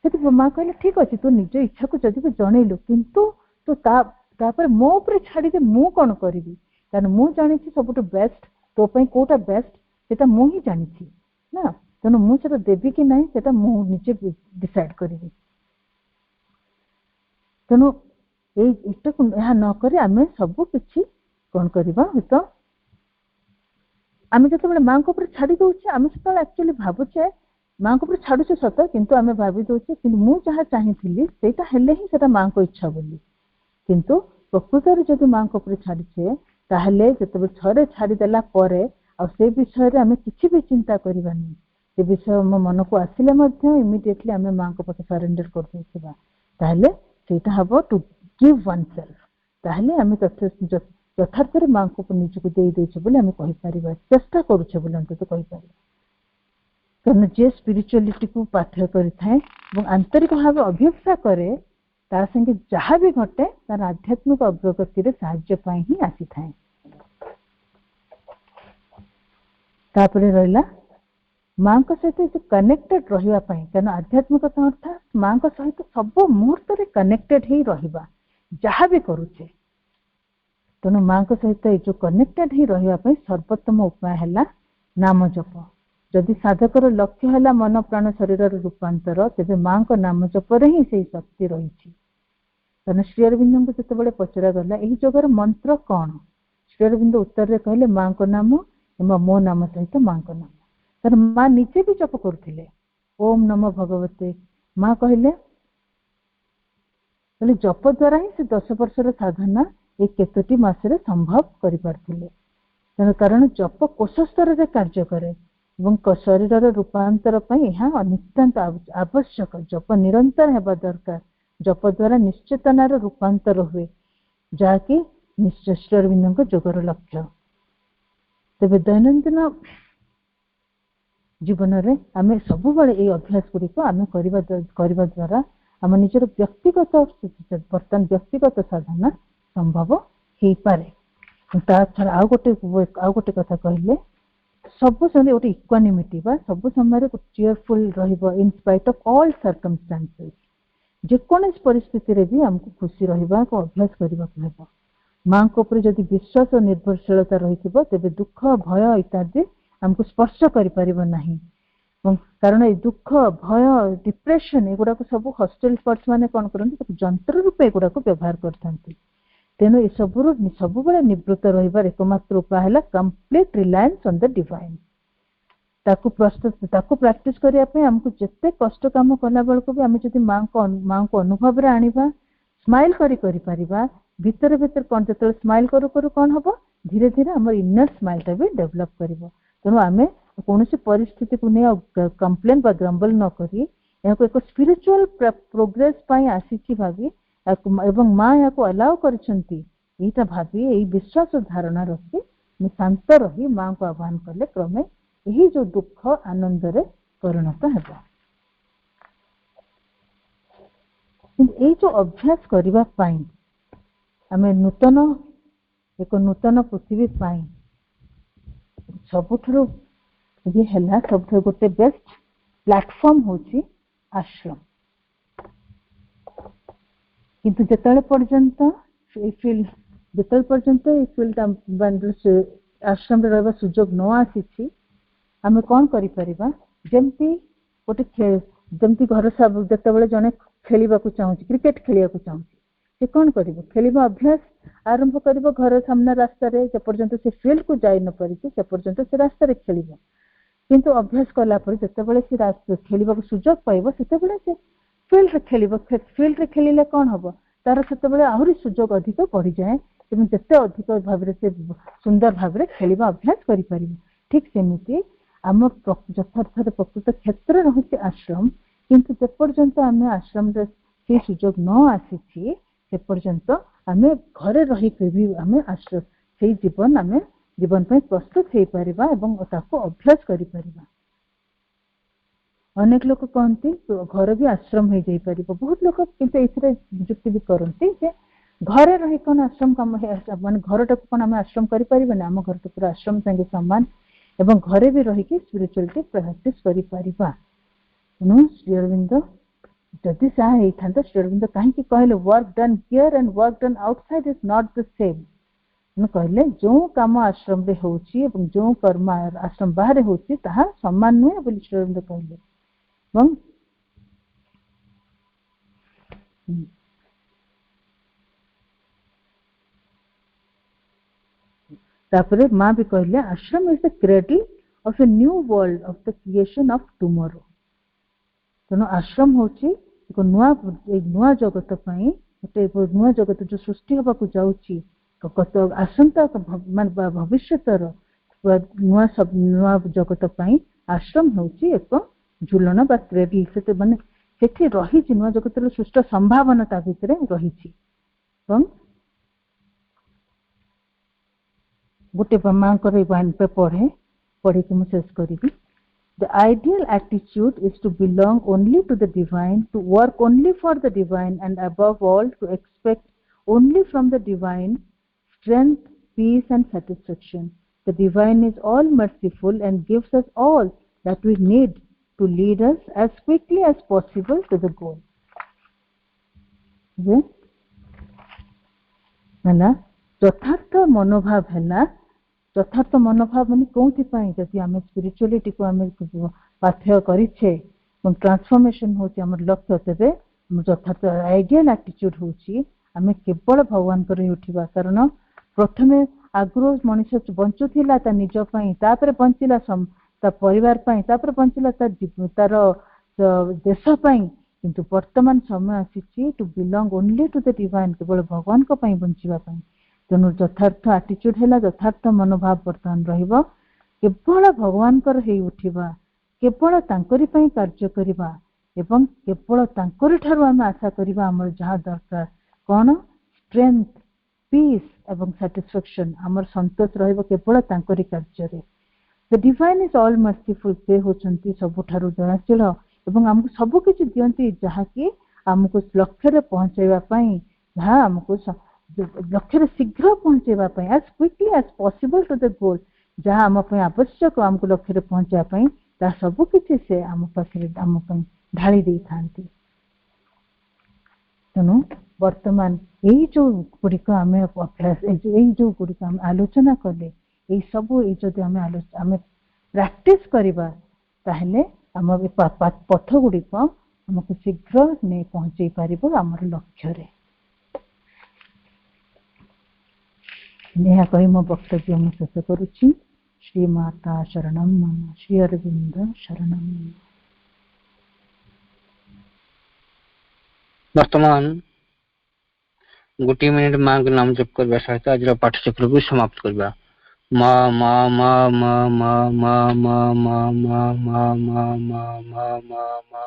माँ कहले ठीक अच्छे तू निज इच्छा को जदि जनइलु किंतु तू तापर मो ऊपर छाड़दे मु कौन करी कारण मु जानी सब बेस्ट तो कौटा बेस्ट से मुझे जानी ना तेणु मुझे देवी कि ना से मुझे डिसाइड करी तेणु यह नक आम सबकि कौन करवा तो आम जो माँ को छाड़ी दौचे आम से एक्चुअली भावुचे माँ को छाड़ुचे सत किंतु आम भावी दौचे कि मुझे चाहती ही माँ को इच्छा बोली किंतु प्रकृत में जब माँ को छाड़ीचे ताहले जो थे छाड़देला से विषय आम किसी भी चिंता करवानी से विषय मो मन को आसिले इमिडिएटली आम माँ को पाखे सरेंडर कर देथिबा ताहले सेटा हबो टू गिव वन सेल्फ ताहले आम यथार्थ माँ को निजको दे देछे बोले आम कहि परिबा चेष्टा करूछे बोले अंत तो कहि परिबा कारण जे स्पिरिचुअलिटी को पाठ्य करिथाए आंतरिक भाव अभ्यास करे तार संगे जहाँ भी घटे तार आध्यात्मिक अग्रगति रे साहाय्य पाई ही आसी थाए तापरे रहला माँ को सहित कनेक्टेड रहिबा पई कारण आध्यात्मिकता अर्थात माँ को सहित सब मुहूर्त रे कनेक्टेड ही रहिबा जहाँ भी करूचे तेणु माँ को सहित जो कनेक्टेड ही रहिबा पई सर्वोत्तम उपाय है नाम जप जदि साधकर लक्ष्य है मन प्राण शरीर रूपांतर तेज माँ को नाम जपर ही से शक्ति रही कारण श्रीअरविंद को जो पचरा गला यही जगह मंत्र कौन श्रीअरविंद उत्तर रे कहले माँ को नाम एवं मो नाम सहित माँ को नाम तर माँ निजे भी जप करथिले ओम नमो भगवते माँ कहले जप द्वारा ही से 10 वर्षर साधना एक केतोटी मासरे संभव करि पारथिले तेणु कारण जप कोश स्तर रे कार्य करे शरीर रूपांतर नितांत आवश्यक जप निरंतर हेबा दरकार जप द्वारा निश्चेतनार रूपांतर हुए जहाँकि निश्चय श्रीअरविंद जोगर लक्ष्य तेज दैनंदिन जीवन में आम सब ये अभ्यास गुड़िक आम करने द्वारा आम निजर व्यक्तिगत बर्तमान व्यक्तिगत साधना संभव हो पारे छड़ा आउ गोटे कथा कहले सब समय गोटे इक्वानिमिटी सब समय cheerful in spite of all circumstances जेकोसी परिस्थिति रे भी हमको खुशी रहिबा को अभ्यास करबा हेबो माँ को ऊपर जदि विश्वास और निर्भरशीलता रही तेज दुख भय इत्यादि हमको स्पर्श कर पारिबो नाही कारण ये दुख भय डिप्रेशन एगुड़ा सब हॉस्टल पर्स माने कौन करते जंत्र रूपे एगुड़ा व्यवहार करते तेणु ये सब निवृत्त रहिबार एकमात्र उपाय है complete reliance on the divine ताकू प्रैक्टिस करने हमको जिते कष्ट काम कला बेलू भी आम जब माँ को अनुभव रे आनिबा स्माइल करी पारिबा भीतर भीतर कौन जो स्माइल करू करू कौन हम धीरे धीरे आम इनर स्माइलटा भी डेभलप कर तेणु आम कौन परिस्थिति को नहीं कंप्लेन बा ग्रम्बल न करी एक स्पिरिचुअल प्रोग्रेस आसी भावी एवं माँ या अलाउ कर भावी यही विश्वास धारणा रखी शांत रही माँ को आह्वान कले क्रमे यही जो दुख आनंद रे परिणत है ये जो अभ्यास करबा पाई आमे एक नूतन पृथ्वी पाई सबुठरो ये हैला सबुठरो गोटे बेस्ट प्लेटफॉर्म होची आश्रम। किंतु जेतले पर्यंत ए फील्ड जेतले पर्यंत ए फील्ड आश्रम रे रहबा सुजोग न आसीछि आमे कोन करि परिबा जेंति गोटे जेंति घर सब जेतेबेले जने खेलिबा को चाहूची क्रिकेट खेलिबा को चाहूची से कोन करिवो खेलिबा अभ्यास आरंभ करिवो घर सामने रास्ता रे जे पर्यंत से फील्ड को जाई न परिछि से पर्यंत से रास्ता रे खेलिबो। किंतु अभ्यास कला पर जेतेबेले से रास्ता खेलिबा को सुजोग पाइबो सेतेबेले से फील्ड रे खेलिबो। फील्ड रे खेलिले कोन हबो तार सेतेबेले आहुरी सुजोग अधिक पड़ी जाए तेणु जिते अधिक भाव से सुंदर भाव में खेलिबा अभ्यास करि परिबो। ठीक सेमिति आम यथार्थ प्रकृत क्षेत्र रही आश्रम किंतु जे पर्यंत आम आश्रम से सुजोग न आसी से पर्यंत आम घरे रही भी आम आश्रम से जीवन आम जीवन पर प्रस्तुत हो पारिबा एवं ताको अभ्यास करि परिबा। अनेक लोक कहते घर भी आश्रम हो जाई परिबो। बहुत लोक किंतु एथिरे युक्ति भी करते जे घरे रही कौन आश्रम कम मान घर टाक कौन आम आश्रम करि परिबा आम घर तो पूरा आश्रम संगे समान एवं घरे भी रही स्पिरिचुअलिटी प्रैक्टिस करि परिबा। तेणु श्री अरविंद जदि सा होता श्री अरविंद कहीं कहले work done here and work done outside is not the same. कहले जो काम आश्रम रे होची एवं जो कर्म आश्रम बाहर होची ताहा समान नुहे बोली श्री अरविंद कहले। तापरे माँ भी कहले आश्रम is the cradle of a new world of the creation of tomorrow. तेणु आश्रम होची एक नुआ जगत पई गोटे नुआ जगत जो सृष्टि होबा को जाउची गत आसंता मान भविष्यतर नुआ जगत पई आश्रम होची एक झुलन बा क्रेडल से माने सेठी रही नुआ जगत सृष्ट संभावना ता भितरे रही गोटे माँ को वाइन पे पढ़े कि मुझे शेष करी। The ideal attitude is to belong only to the divine, to work only for the divine, and above all to expect only from the divine strength, peace and satisfaction. The divine is all merciful and gives us all that we need to lead us as quickly as possible to the goal. यथार्थ मनोभाव है यथार्थ मनोभाव माने कौथि पाई जदि आम spirituality को आम पाथ्य करिछे ट्रांसफॉर्मेशन होची हमर लक्ष्य तेबे यथार्थ आइडियल एटीट्यूड होची आम केवल भगवान कर उठिबा। कारण प्रथमे आग्रो मनुष्य बंचुथिला ता निज पई तापर बंचिला ता परिवार पई तापर बंचिला तार देश पई किंतु वर्तमान समय आसीची to belong only to the divine केवल भगवान को पई बंचिबा पई। तेणु यथार्थ आटीट्यूड है यथार्थ मनोभाव बर्तमान रहिबो केवल भगवान कर हे उठिबा केवल तांकरी पई कार्य करिबा एवं केवल तांकरी ठारू हम आशा करिबा हमर जहा दरकार कोन स्ट्रेंथ पीस एवं सैटिस्फैक्शन हमर संतोष रहिबो केवल तांकरी कार्य रे। The divine is all merciful से होचंती सब ठारू दयाशील एवं हमको सब किछि दियंती जहा कि हमको लक्ष्य रे पहुंचाइबा पई जहा हमको लक्ष्य शीघ्र पहुंचेबा as quickly as possible to the goal जहाँ आम आवश्यक आमको लक्ष्य पहुंचापी ता सब किसी से आम पाखे आम ढाली दे था। तेणु वर्तमान यही जो गुड़िक आम अभ्यास यही जो गुड़िक आम आलोचना कले यही सब यदि आम प्रैक्टिस करवा ताहले आम पथ गुड़िक आमको शीघ्र नहीं पहुंचे पार आम लक्ष्य रे। नेहा कही मो वक्तव्य मु शेष करुछि। श्री माता शरणम मम श्री अरविंद शरणम मम। वर्तमान गोटे मिनिट माँ के नाम जप करबा सहित आज पाठचक्र को समाप्त करबा। मा मा मा मा मा मा मा मा मा मा मा मा मा मा